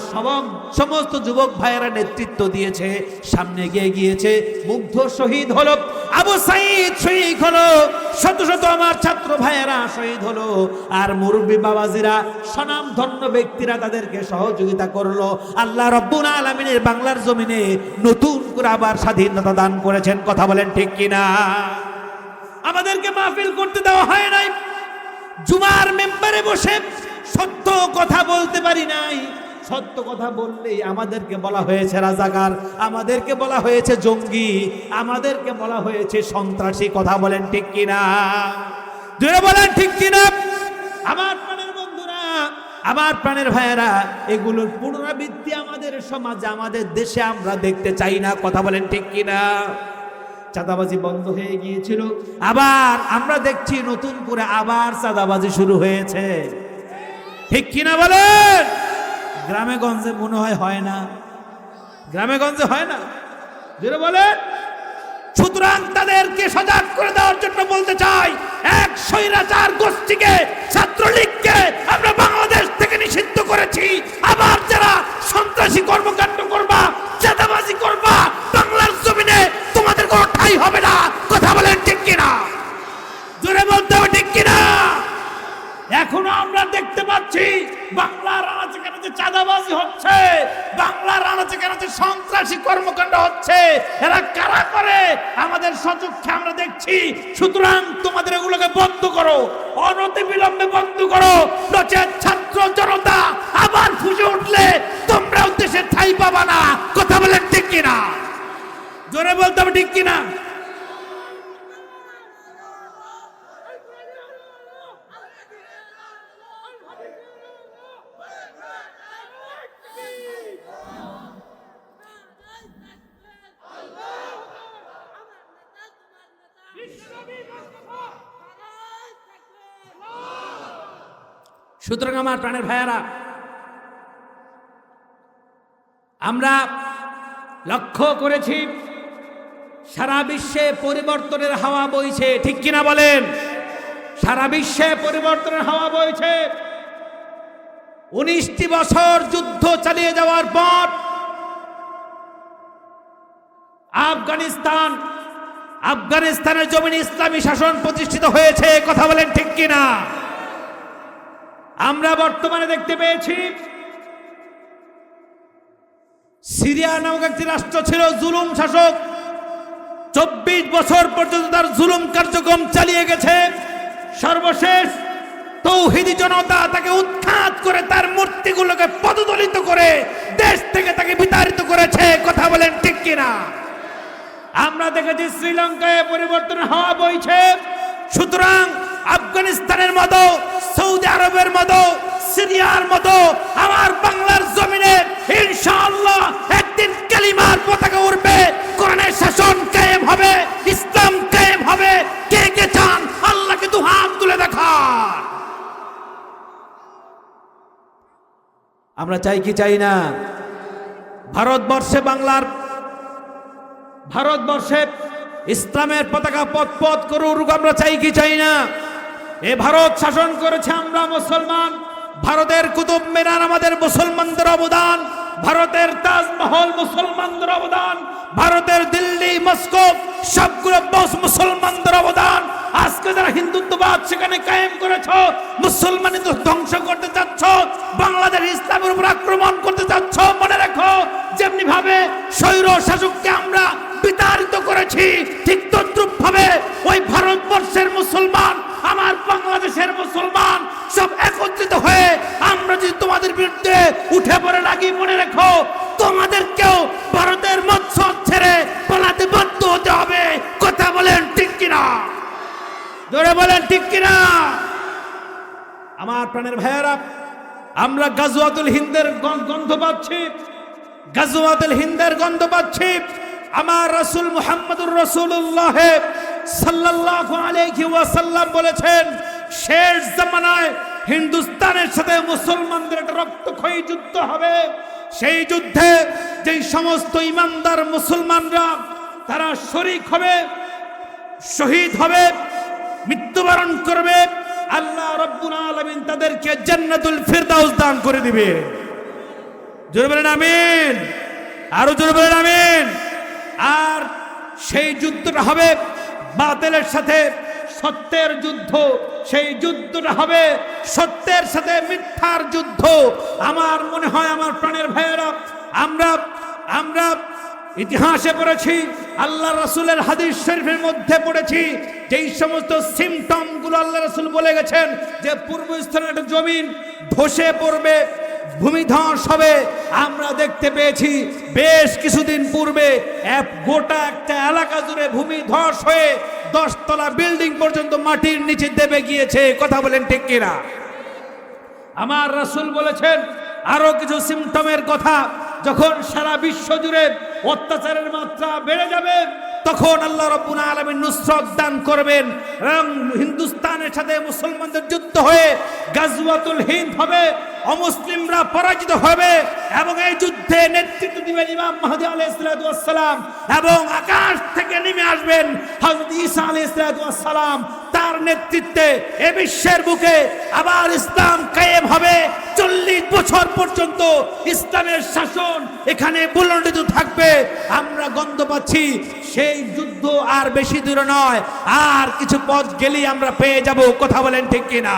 সমস্ত যুবক ভাইয়েরা নেতৃত্ব দিয়েছে, সামনে গিয়েছে। মুগ্ধ শহীদ হলো, আবু সাঈদ শহীদ হলো, শত শত আমার ছাত্র ভাইয়েরা শহীদ হলো। আর মুরব্বী বাবাজিরা, স্বনামধন্য ব্যক্তিরা তাদেরকে সহযোগিতা করলো। আল্লাহ রব্বুল আলামিনের বাংলার জমিনে নতুন করে আবার স্বাধীনতা দান করেছেন। কথা বলেন ঠিক কিনা? আমাদেরকে মাহফিল করতে দেওয়া হয় নাই, জুমার মেম্বারে বসে সত্য কথা বলতে পারি নাই। সত্য কথা বললেই আমাদেরকে বলা হয়েছে রাজাকার, আমাদেরকে বলা হয়েছে জঙ্গি, আমাদেরকে বলা হয়েছে সন্ত্রাসী। কথা বলেন ঠিক কিনা? জোরে বলেন ঠিক কিনা? আমার প্রাণের বন্ধুরা, আমার প্রাণের ভাইয়েরা, এগুলোর পুনরাবৃত্তি আমাদের সমাজে, আমাদের দেশে আমরা দেখতে চাই না। কথা বলেন ঠিক কিনা? চাঁদাবাজি বন্ধ হয়ে গিয়েছিল, আবার আমরা দেখছি নতুন করে আবার চাঁদাবাজি শুরু হয়েছে। ঠিক কিনা বলেন? গ্রামে গঞ্জে মনে হয় না? গ্রামে গঞ্জে হয় না? জোরে বলেন। সুতরাং তাদেরকে সজাগ করে দেওয়ার জন্য বলতে চাই, এক স্বৈরাচার গোষ্ঠীকে, ছাত্রলীগকে আমরা বাংলাদেশ থেকে নিষিদ্ধ করেছি। আবার যারা সন্ত্রাসী কর্মকাণ্ড করবা, চাঁদাবাজি করবা, বাংলার জমিনে তোমাদের কোনো ঠাঁই হবে না। কথা বলেন ঠিক কিনা? জোরে বলতে হবে ঠিক কিনা? এখনো আমরা দেখতে পাচ্ছি বাংলার আনাচে কানাচে চাঁদাবাজি হচ্ছে, বাংলার আনাচে কানাচে সন্ত্রাসী কর্মকাণ্ড হচ্ছে। এরা কারা করে আমাদের সচক্ষে আমরা দেখছি। সুতরাং তোমাদের এগুলোকে বন্ধ করো, অনতিবিলম্বে বন্ধ করো, নচেৎ ছাত্র জনতা আবার ফুসে উঠলে তোমরাও দেশে ঠাঁই পাবা না। কথা বলেন ঠিক কিনা? জোরে বলতে হবে ঠিক কিনা? সুতরাং আমার প্রাণের ভাইয়েরা, আমরা লক্ষ্য করেছি সারা বিশ্বে পরিবর্তনের হাওয়া বইছে। ঠিক কিনা বলেন? সারা বিশ্বে পরিবর্তনের হাওয়া বইছে। 19টি বছর যুদ্ধ চালিয়ে যাওয়ার পর আফগানিস্তানের জমিনে ইসলামী শাসন প্রতিষ্ঠিত হয়েছে। কথা বলেন ঠিক কিনা? আমরা বর্তমানে দেখতে পেয়েছি সিরিয়া নামক একটি রাষ্ট্র ছিল জুলুম শাসক, 24 বছর পর্যন্ত তার জুলুম কার্যক্রম চালিয়ে গেছে। সর্বশেষ তৌহিদি জনতা তাকে উৎখাত করে তার মূর্তিগুলোকে পদদলিত করে দেশ থেকে তাকে বিতাড়িত করেছে। কথা বলেন ঠিক কিনা? আমরা দেখেছি শ্রীলঙ্কায় পরিবর্তনের হাওয়া বইছে। সুতরাং আফগানিস্তানের মতো, সৌদি আরবের মতো, সিরিয়ার মতো আমার বাংলার জমিনে ইনশাআল্লাহ একদিন কালিমার পতাকা উঠবে, কোরআনের শাসন কায়েম হবে, ইসলাম কায়েম হবে। কে কে চান আল্লাহকে দুহাত তুলে দেখান? আমরা চাই কি চাই না? ভারতবর্ষে ইসলামের পতাকা পথ করে উড়ুক, আমরা চাই কি চাই না? এ ভারত শাসন করেছে, আমরা মুসলমান। ভারতের কুতুব মিনার আমাদের মুসলমানদের অবদান, ভারতের তাজমহল মুসলমানদের অবদান, ভারতের দিল্লি, মস্কো সবগুলো মুসলমানদের অবদান। আজকে যারা হিন্দুত্ববাদ সেখানে কায়েম করেছ, মুসলমানি তো ধ্বংস করতে চাচ্ছ, বাংলাদেশ ইসলামের উপর আক্রমণ করতে চাচ্ছ, মনে রাখো যেমনি ভাবে স্বৈর শাসককে আমরা বিতাড়িত করেছি, ঠিক তদ্রুপ ভাবে ওই ভারতবর্ষের মুসলমান, আমার বাংলাদেশের মুসলমান সব একত্রিত হয়ে আমরা যদি তোমাদের বিরুদ্ধে উঠে পড়ে লাগি, মনে রেখো তোমাদেরকেও ভারতের মৎসর ছেড়ে পালাতে বাধ্য হতে হবে। কথা বলেন ঠিক কিনা? জোরে বলেন ঠিক কিনা? আমার প্রাণের ভাইয়েরা, আমরা গাজওয়াতুল হিন্দের গন্ধ পাচ্ছি, গাজওয়াতুল হিন্দের গন্ধ পাচ্ছি। আমার রাসূল মুহাম্মদুর রাসূলুল্লাহ সাল্লাল্লাহু আলাইহি ওয়াসাল্লাম বলেছেন, শেষ জামানায় হিন্দুস্তানের সাথে মুসলমানদের একটা রক্তক্ষয়ী যুদ্ধ হবে। সেই যুদ্ধে যেই সমস্ত ইমানদার মুসলমানরা তারা শরীক হবে, শহীদ হবে, মৃত্যুবরণ করবে, আল্লাহ রাব্বুল আলামিন তাদেরকে জান্নাতুল ফিরদাউস দান করে দিবে। জোরে বলেন আমিন, আরো জোরে বলেন আমিন। আর সেই যুদ্ধটা হবে বাতিলের সাথে সত্যের যুদ্ধ, সেই যুদ্ধটা হবে সত্যের সাথে মিথ্যার যুদ্ধ। আমার মনে হয় আমার প্রাণের ভাইয়েরা, আমরা ইতিহাসে পড়েছি, আল্লাহ রাসূলের হাদিস শরীফের মধ্যে পড়েছি, যেই সমস্ত সিমটম গুলো আল্লাহ রাসূল বলে গেছেন যে পূর্বস্থানের একটা জমিন ধসে পড়বে, ভূমিধস হবে। আমরা দেখতে পেয়েছি বেশ কিছুদিন পূর্বে গোটা একটা এলাকা জুড়ে ভূমিধস হয়ে 10 তলা বিল্ডিং পর্যন্ত মাটির নিচে দেবে গিয়েছে। কথা বলেন ঠিক কিনা? আমার রাসূল বলেছেন আরো কিছু সিমটমের কথা, যখন সারা বিশ্ব জুড়ে অত্যাচারের মাত্রা বেড়ে যাবে তখন আল্লাহ রাব্বুল আলামিন নুসরত দান করবেন এবং হিন্দুস্তানের সাথে মুসলমানদের যুদ্ধ হয়ে গাজওয়াতুল হিন্দ হবে, অমুসলিমরা পরাজিত হবে এবং এই যুদ্ধে নেতৃত্ব দিবেন ইমাম মাহদী আলাইহিস সালাতু ওয়াস সালাম এবং আকাশ থেকে নেমে আসবেন হযরত ঈসা আলাইহিস সালাতু ওয়াস সালাম। তার নেতৃত্বে এ বিশ্বের বুকে আবার ইসলাম কায়েম হবে। 40 বছর পর্যন্ত ইসলামের শাসন এখানে বুলন্দিত থাকবে। আমরা গন্ধ পাচ্ছি সেই যুদ্ধ আর বেশি দূরে নয়, আর কিছু পথ গেলেই আমরা পেয়ে যাব। কথা বলেন ঠিক কিনা?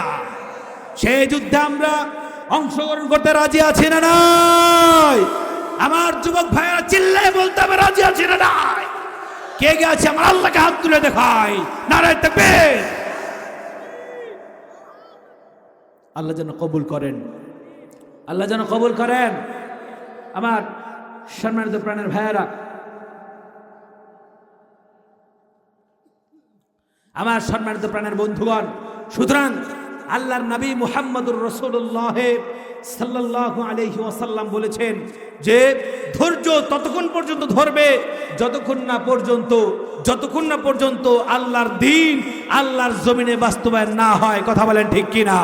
সেই যুদ্ধে আমরা অংশগ্রহণ করতে রাজি আছি না নাই? আমার যুবক ভাইয়েরা চিল্লায় বলতে হবে রাজি আছি না নাই? কে কে আছে আমার আল্লাহকে হাত তুলে দেখাই, নারায়ে তাকবীর। আল্লাহ যেন কবুল করেন, আল্লাহ যেন কবুল করেন। আমার সম্মানিত প্রাণের ভাইয়েরা, আমার সম্মানিত প্রাণের বন্ধুগণ, সুতরাং আল্লাহর নবী মুহাম্মদুর রাসূলুল্লাহ সাল্লাল্লাহু আলাইহি ওয়াসাল্লাম বলেছেন যে ধৈর্য ততক্ষণ পর্যন্ত ধরবে যতক্ষণ না পর্যন্ত আল্লাহর দ্বীন আল্লাহর জমিনে বাস্তবায়ন না হয়। কথা বলেন ঠিক কিনা?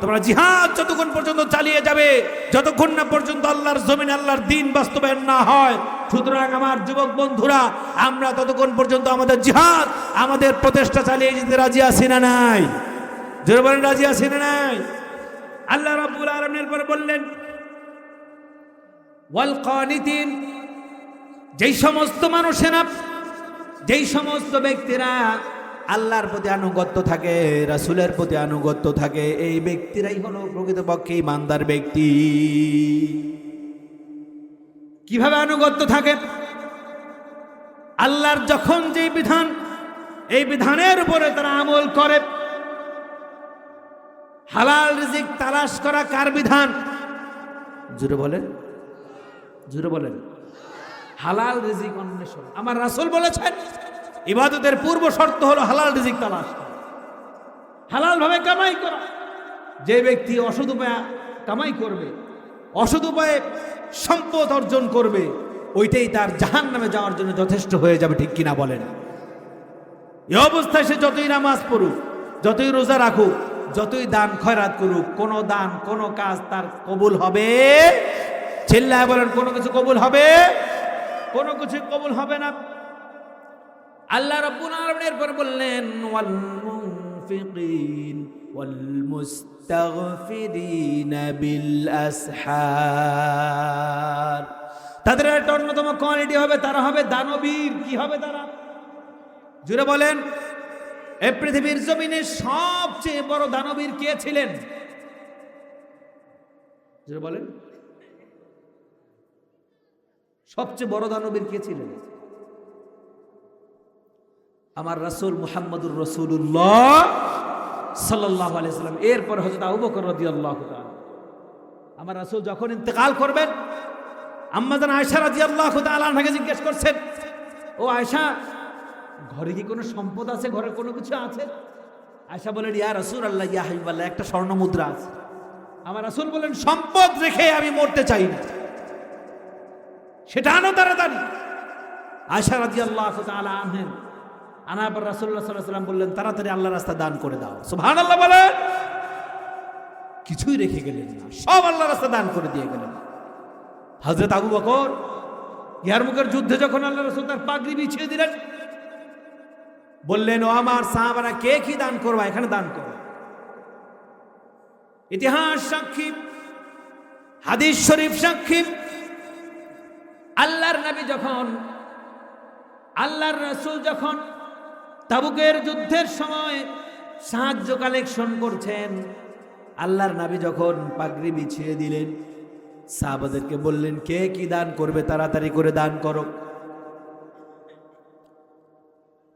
তোমরা জিহাদ যতক্ষণ পর্যন্ত চালিয়ে যাবে যতক্ষণ না পর্যন্ত আল্লাহর জমিনে আল্লাহর দ্বীন বাস্তবায়ন না হয়। সুতরাং আমার যুবক বন্ধুরা, আমরা ততক্ষণ পর্যন্ত আমাদের জিহাদ, আমাদের প্রচেষ্টা চালিয়ে যেতে রাজি আছি না নাই? জোরে বলেন রাজি আছি না নাই? আল্লাহ রাব্বুল আলামিনের পরে বললেন ওয়াল কানিতিন, যেই সমস্ত মানুষেরা, যেই সমস্ত ব্যক্তিরা আল্লাহর প্রতি আনুগত্য থাকে, রাসূলের প্রতি আনুগত্য থাকে, এই ব্যক্তিরাই হলো প্রকৃতপক্ষে ইমানদার ব্যক্তি। কিভাবে আনুগত্য থাকে? আল্লাহর যখন যে বিধান, এই বিধানের উপরে তারা আমল করে। হালাল রিজিক তালাশ করা কার বিধান? জোরে বলেন, জোরে বলেন। হালাল রিজিক অন্বেষণ। আমার রাসূল বলেছেন ইবাদতের পূর্ব শর্ত হলো হালাল রিজিক তালাশ করা, হালাল ভাবে কামাই করা। যে ব্যক্তি অসৎ উপায়ে কামাই করবে, অসৎ উপায়ে সম্পদ অর্জন করবে, ওইটাই তার জাহান্নামে যাওয়ার জন্য যথেষ্ট হয়ে যাবে। ঠিক কিনা বলেন? এই অবস্থায় সে যতই নামাজ পড়ুক, যতই রোজা রাখুক, যতই দান খয়রাত করুক, কোন দান কোন কাজ তার কবুল হবে? চিল্লায় বলেন, কোনো কিছু কবুল হবে? কোনো কিছু কবুল হবে না। আল্লাহ রাব্বুল আলামিন এরপর বললেন ওয়াল মুনফিকিন ওয়াল মুস্তাগফিরিন বিল আসহার। তাদের একটা অন্যতম কোয়ালিটি হবে, তারা হবে দানবীর। কি হবে তারা? জুড়ে বলেন, এই পৃথিবীর জমিনে সবচেয়ে বড় দানবীর কে ছিলেন? জুড়ে বলেন, সবচেয়ে বড় দানবীর কে ছিলেন? আমার রাসূল মুহাম্মদুর রাসূলুল্লাহ সাল্লাল্লাহু আলাইহি ওয়াসাল্লাম। এরপর হযরত আবু বকর রাদিয়াল্লাহু তাআলা। আমার রাসূল যখন ইন্তেকাল করবেন, আম্মা জান আয়েশা রাদিয়াল্লাহু তাআলা আনহাকে জিজ্ঞেস করছেন, ও আয়েশা, ঘরে কি কোনো সম্পদ আছে, ঘরে কোনো কিছু আছে? আয়েশা বলেন, ইয়া রাসূলুল্লাহ, ইয়া হাবিবাল্লাহ, একটা স্বর্ণ মুদ্রা আছে। আমার রাসূল বলেন, সম্পদ রেখে আমি মরতে চাই না, সেটা আনো তাড়াতাড়ি। আয়েশা রাদিয়াল্লাহু তাআলা আনহেন আনার পর রাসূলুল্লাহ সাল্লাল্লাহু আলাইহি ওয়াসাল্লাম বললেন, তাড়াতাড়ি আল্লাহর রাস্তায় দান করে দাও। সুবহানাল্লাহ বলেন। কিছুই রেখে গেলেন না, সব আল্লাহর রাস্তায় দান করে দিয়ে গেলেন। হযরত আবু বকর ইয়ারমুকের যুদ্ধে যখন আল্লাহ রাসূল তার পাগড়ি বিছিয়ে দিলেন, বললেন, ও আমার সাহাবারা, কে কি দান করবা, এখানে দান করো। ইতিহাস সাক্ষী, হাদিস শরীফ সাক্ষী, আল্লাহর নবী যখন, আল্লাহর রাসূল যখন তাবুকের যুদ্ধের সময় সাহায্য কালেকশন করছেন, আল্লাহর নবী যখন পাগড়ি বিছিয়ে দিলেন, সাহাবাদেরকে বললেন, কে কি দান করবে তাড়াতাড়ি করে দান করো।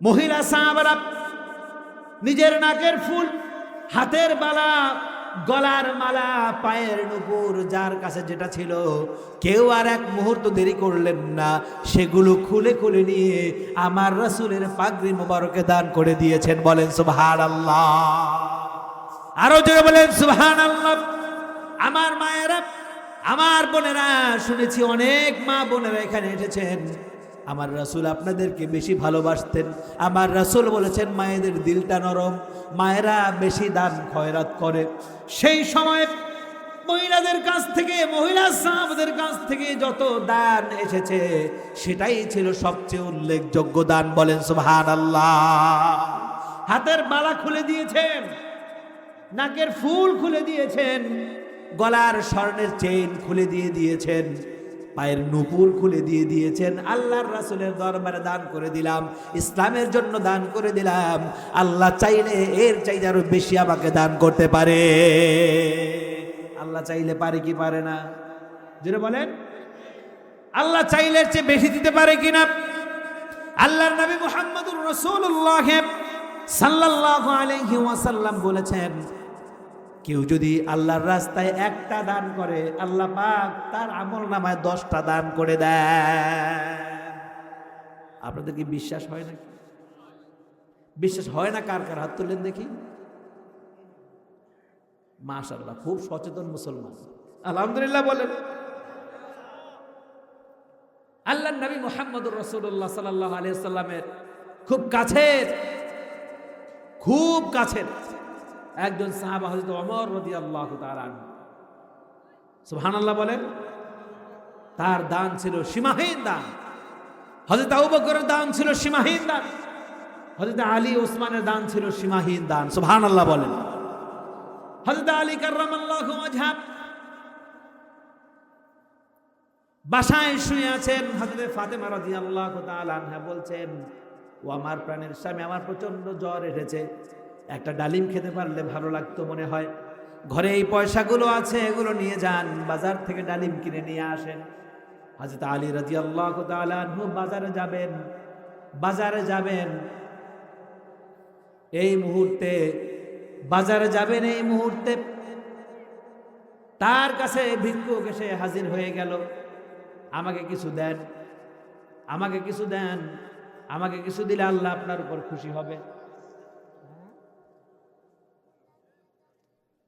মহিলা সাহাবারা নিজের নাকের ফুল, হাতের বালা, গলার মালা, পায়ের নুপুর, যার কাছে যেটা ছিল, কেউ আর এক মুহূর্ত দেরি করলেন না, সেগুলো খুলে খুলে নিয়ে আমার রাসূলের পাগড়ি মোবারকে দান করে দিয়েছেন। বলেন সুবহানাল্লাহ, আরো জোরে বলেন সুবহানাল্লাহ। আমার মায়েরা, আমার বোনেরা, শুনেছি অনেক মা বোনেরা এখানে এসেছেন, আমার রাসূল আপনাদেরকে বেশি ভালোবাসতেন। আমার রাসূল বলেছেন, মায়েদের দিলটা নরম, মায়েরা বেশি দান খয়রাত করে। সেই সময় মহিলাদের কাছ থেকে, মহিলা সাহাবাদের কাছ থেকে যত দান এসেছে, সেটাই ছিল সবচেয়ে উল্লেখযোগ্য দান। বলেন সুবহানাল্লাহ। হাতের বালা খুলে দিয়েছেন, নাকের ফুল খুলে দিয়েছেন, গলার স্বর্ণের চেইন খুলে দিয়েছেন, পায়ের নুপুর খুলে দিয়েছেন। আল্লাহর রাসূলের দরবারে দান করে দিলাম, ইসলামের জন্য দান করে দিলাম। আল্লাহ চাইলে এর চাইতে আরো বেশি আমাকে দান করতে পারে। আল্লাহ চাইলে পারে কি পারে না? জোরে বলেন, আল্লাহ চাইলে এর চেয়ে বেশি দিতে পারে কিনা? আল্লাহর নবী মুহাম্মদুর রাসূলুল্লাহ সাল্লাল্লাহু আলাইহি ওয়াসাল্লাম বলেছেন, কেউ যদি আল্লাহর রাস্তায় একটা দান করে, আল্লাহ পাক তার আমলনামায় 10টা দান করে দেয়। আপনাদের কি বিশ্বাস হয় না? বিশ্বাস হয় না? কার কার হাত তুলেন দেখি। মাশাআল্লাহ, খুব সচেতন মুসলমান, আলহামদুলিল্লাহ বলেন। আল্লাহর নবী মুহাম্মদুর রাসূলুল্লাহ সাল্লাল্লাহু আলাইহি ওয়াসাল্লামের খুব কাছের একজন সাহাবা হযরত ওমর রাদিয়াল্লাহু তাআলা আনহু। সুবহানাল্লাহ বলেন। তার দান ছিল সীমাহীন দান। হযরত আবু বকরের দান ছিল সীমাহীন দান। হযরত আলী ওসমানের দান ছিল সীমাহীন দান। সুবহানাল্লাহ বলেন। হযরত আলী কাররামাল্লাহু ওয়াজহা বাসায় শুয়ে আছেন, হযরত ফাতেমা রাদিয়াল্লাহু তাআলা আনহা বলছেন, ও আমার প্রাণের স্বামী, আমার প্রচন্ড জ্বর এসেছে, একটা ডালিম খেতে পারলে ভালো লাগতো মনে হয়, ঘরে এই পয়সাগুলো আছে, এগুলো নিয়ে যান, বাজার থেকে ডালিম কিনে নিয়ে আসেন। হযরত আলী রাদিয়াল্লাহু তাআলা আনহু বাজারে যাবেন এই মুহূর্তে, তার কাছে ভিক্ষুক এসে হাজির হয়ে গেল। আমাকে কিছু দেন, আমাকে কিছু দিলে আল্লাহ আপনার উপর খুশি হবে।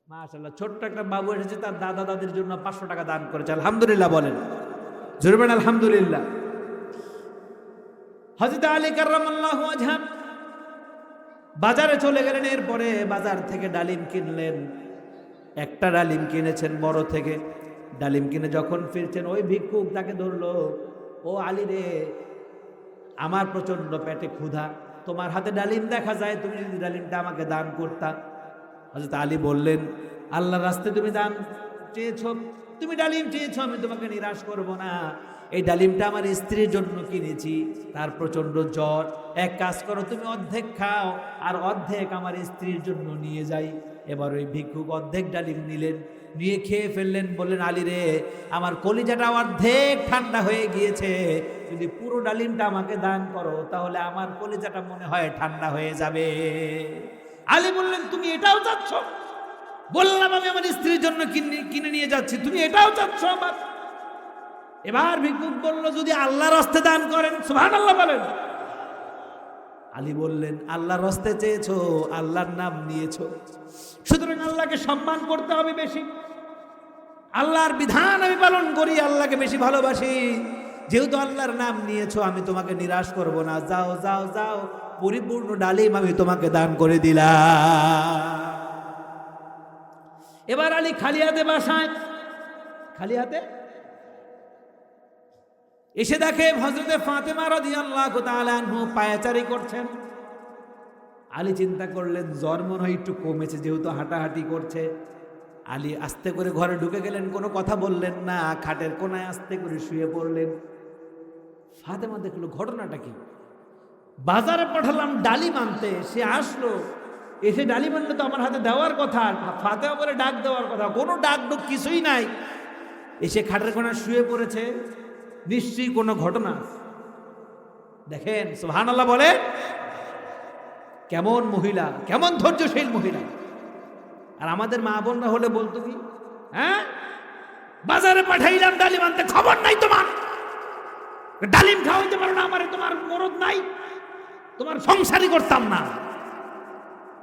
মাশাআল্লাহ, ছোট্ট একটা বাবু এসেছে, তার দাদা দাদির জন্য 500 টাকা দান করেছে। আলহামদুলিল্লাহ বলেন, জোরে বলেন আলহামদুলিল্লাহ। হযরত আলী কাররামাল্লাহু ওয়াজহা বাজারে চলে গেলেন। এরপরে বাজার থেকে ডালিম কিনলেন। একটা ডালিম কিনেছেন বড় থেকে। ডালিম কিনে যখন ফিরছেন, ওই ভিক্ষুক তাকে ধরলো, ও আলী রে, আমার প্রচন্ড পেটে ক্ষুধা, তোমার হাতে ডালিম দেখা যায়, তুমি যদি ডালিমটা আমাকে দান করতা। হযরত আলী বললেন, আল্লাহর রাস্তায় তুমি দান চেয়েছো, তুমি ডালিম চেয়েছো, আমি তোমাকে নিরাশ করব না। এই ডালিমটা আমার স্ত্রীর জন্য কিনেছি, তার প্রচন্ড জ্বর, এক কাজ করো তুমি অর্ধেক খাও আর অর্ধেক আমার স্ত্রীর জন্য নিয়ে যাই। এবার ওই ভিক্ষুক অর্ধেক ডালিম নিলেন, নিয়ে খেয়ে ফেললেন। বললেন, আলী রে, আমার কলিজাটা অর্ধেক ঠান্ডা হয়ে গিয়েছে, যদি পুরো ডালিমটা আমাকে দান করো তাহলে আমার কলিজাটা মনে হয় ঠান্ডা হয়ে যাবে। আলী বললেন, তুমি এটাও চাচ্ছ? বললাম আমি আমার স্ত্রীর জন্য কিনে নিয়ে যাচ্ছি, তুমি এটাও চাচ্ছ আমার? এবার ভিক্ষুক বলল, যদি আল্লাহর হস্তে দান করেন। সুবহানাল্লাহ বলেন। আলী বললেন, আল্লাহর হস্তে চেয়েছো, আল্লাহর নাম নিয়েছো, সুতরাং আল্লাহকে সম্মান করতে হবে বেশি। আল্লাহর বিধান আমি পালন করি, আল্লাহকে বেশি ভালোবাসি। যেহেতু আল্লাহর নাম নিয়েছো, আমি তোমাকে নিরাশ করব না। যাও যাও যাও, পরিপূর্ণ ডালিম আমি তোমাকে দান করে দিলাম। এবার আলী খালি হাতে বাসায়, খালি হাতে এসে দেখে হযরতে ফাতেমা রাদিয়াল্লাহু তাআলা আনহু পায়চারি করছেন। আলী চিন্তা করলেন, জ্বর মনে হয় একটু কমেছে, যেহেতু হাঁটাহাঁটি করছে। আলী আস্তে করে ঘরে ঢুকে গেলেন, কোনো কথা বললেন না, খাটের কোনায় আস্তে করে শুয়ে পড়লেন। ফাতেমা দেখলো ঘটনাটা কি। বাজারে পাঠালাম ডালিম আনতে, সে আসলো, এসে ডালিম আনলে তো আমার হাতে দেওয়ার কথা, ফাতেমা বলে ডাক দেওয়ার কথা, কোনো ডাক ডুক কিছুই নাই, এসে খাটের কোনায় শুয়ে পড়েছে, নিশ্চয়ই কোনো ঘটনা। দেখেন সুবহানাল্লাহ বলে, কেমন মহিলা, কেমন ধৈর্যশীল মহিলা। আর আমাদের মা বোনরা হলে বলতো কি, হ্যাঁ বাজারে পাঠাইলাম ডালিম আনতে, খবর নাই তোমার, ডালিম খাওয়াইতে পারো না আমারে, তোমার মরদ নাই, তোমার সংসারই করতাম না।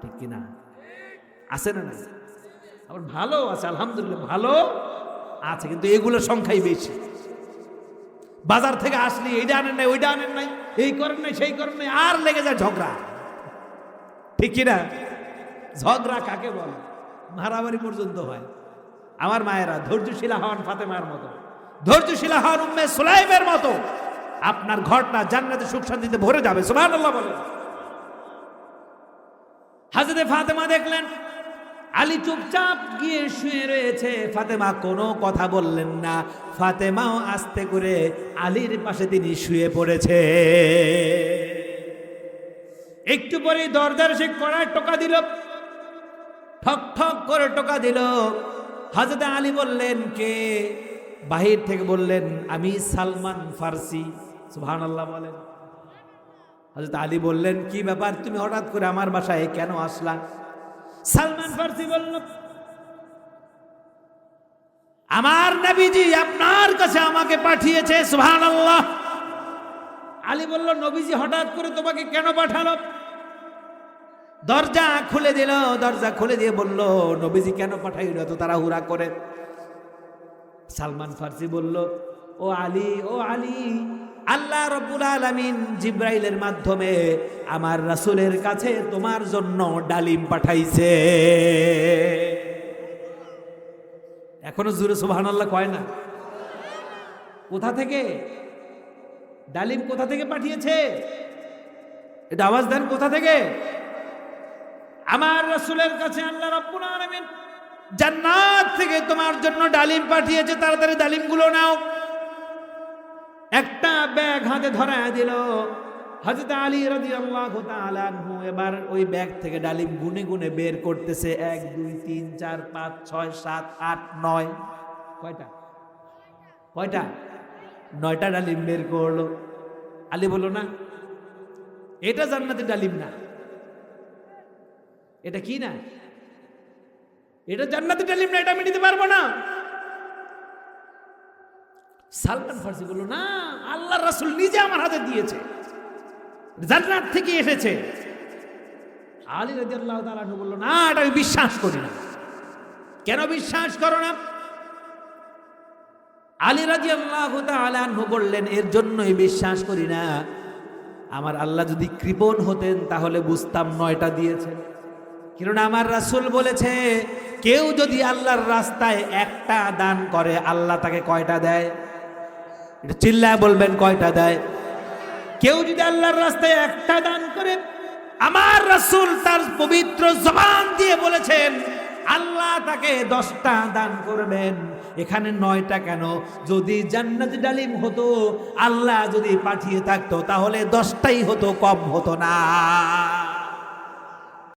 ঠিক কিনা? আছে না? আবার ভালো আছে, আলহামদুলিল্লাহ ভালো আছে, কিন্তু এগুলোর সংখ্যাই বেশি। বাজার থেকে আসলি এইটা আনেন নাই, ওইটা আনেন নাই, এই করেন নাই, সেই করেন নাই, আর লেগে যায় ঝগড়া। ঠিক কিনা? ঝগড়া কাকে বলে? মারামারি পর্যন্ত হয়। আমার মায়েরা ধৈর্যশীলা হন ফাতেমার মতো, ধৈর্যশীলা হন উম্মে সুলাইমের মতো, আপনার ঘরটা জান্নাতে সুখ শান্তিতে ভরে যাবে। সুবহানাল্লাহ বলেন। হযরতে ফাতেমা দেখলেন আলী চুপচাপ গিয়ে শুয়ে রয়েছে, ফাতেমা কোনো কথা বললেন না। ফাতেমাও আস্তে করে আলীর পাশে তিনি শুয়ে পড়েছে। একটু পরে দরজার সে কড়ায় টোকা দিল, ঠক ঠক করে টোকা দিল। হযরতে আলী বললেন, কে? বাহির থেকে বললেন, আমি সালমান ফার্সি। সুবহানাল্লাহ বলেন। হযরত আলী বললেন, কি ব্যাপার, তুমি হঠাৎ করে আমার বাসায় কেন আসলা? সালমান ফার্সি বলল, আমার নবীজি আপনার কাছে আমাকে পাঠিয়েছে। সুবহানাল্লাহ। আলী বলল, নবীজি হঠাৎ করে তোমাকে কেন পাঠালো? দরজা খুলে দিল, দরজা খুলে দিয়ে বলল, নবীজি কেন পাঠাইল এত তাড়াহুড়া করে? সালমান ফার্সি বলল, ও আলী, ও আলী, আল্লাহ রাব্বুল আলামিন জিব্রাইলের মাধ্যমে আমার রাসূলের কাছে তোমার জন্য ডালিম পাঠাইছে। এখনো জোরে সুবহানাল্লাহ কয় না? কোথা থেকে ডালিম, কোথা থেকে পাঠিয়েছে? এটা আওয়াজ দেন, কোথা থেকে? আমার রাসূলের কাছে আল্লাহ রাব্বুল আলামিন জান্নাত থেকে তোমার জন্য ডালিম পাঠিয়েছে, তাড়াতাড়ি ডালিমগুলো নাও। একটা ব্যাগ হাতে ধরায় দিল হযরত আলী রাদিয়াল্লাহু তাআলা আনহু। এবার ওই ব্যাগ থেকে ডালিম গুনে গুনে বের করতেছে, 1 2 3 4 5 6 7 8 9। কয়টা? কয়টা? 9টা ডালিম বের করলো। আলী বলল, না এটা জান্নাতের ডালিম না। এটা কি না? এটা জান্নাতের ডালিম না, এটা আমি নিতে পারবো না। সালমান ফার্সি বলল, না, আল্লাহর রাসূল নিজে আমার হাতে দিয়েছে, জান্নাত থেকে এসেছে। আলী রাদিয়াল্লাহু তাআলা বলল, না, এটা আমি বিশ্বাস করি না। কেন বিশ্বাস করো না? আলী রাদিয়াল্লাহু তাআলা বললেন, এর জন্যই বিশ্বাস করি না, আমার আল্লাহ যদি কৃপণ হতেন তাহলে বুঝতাম 9টা দিয়েছেন। কেননা আমার রাসূল বলেছে, কেউ যদি আল্লাহর রাস্তায় একটা দান করে আল্লাহ তাকে কয়টা দেয়? এটা চিল্লায় বলবেন, কয়টা দেয়? কেউ যদি আল্লাহর রাস্তায় একটা দান করে, আমার রাসূল তার পবিত্র জবান দিয়ে বলেছেন, আল্লাহ তাকে 10টা দান করবেন। এখানে 9টা কেন? যদি জান্নাতি ডালিম হতো, আল্লাহ যদি পাঠিয়ে থাকতো তাহলে 10টাই হতো, কম হতো না।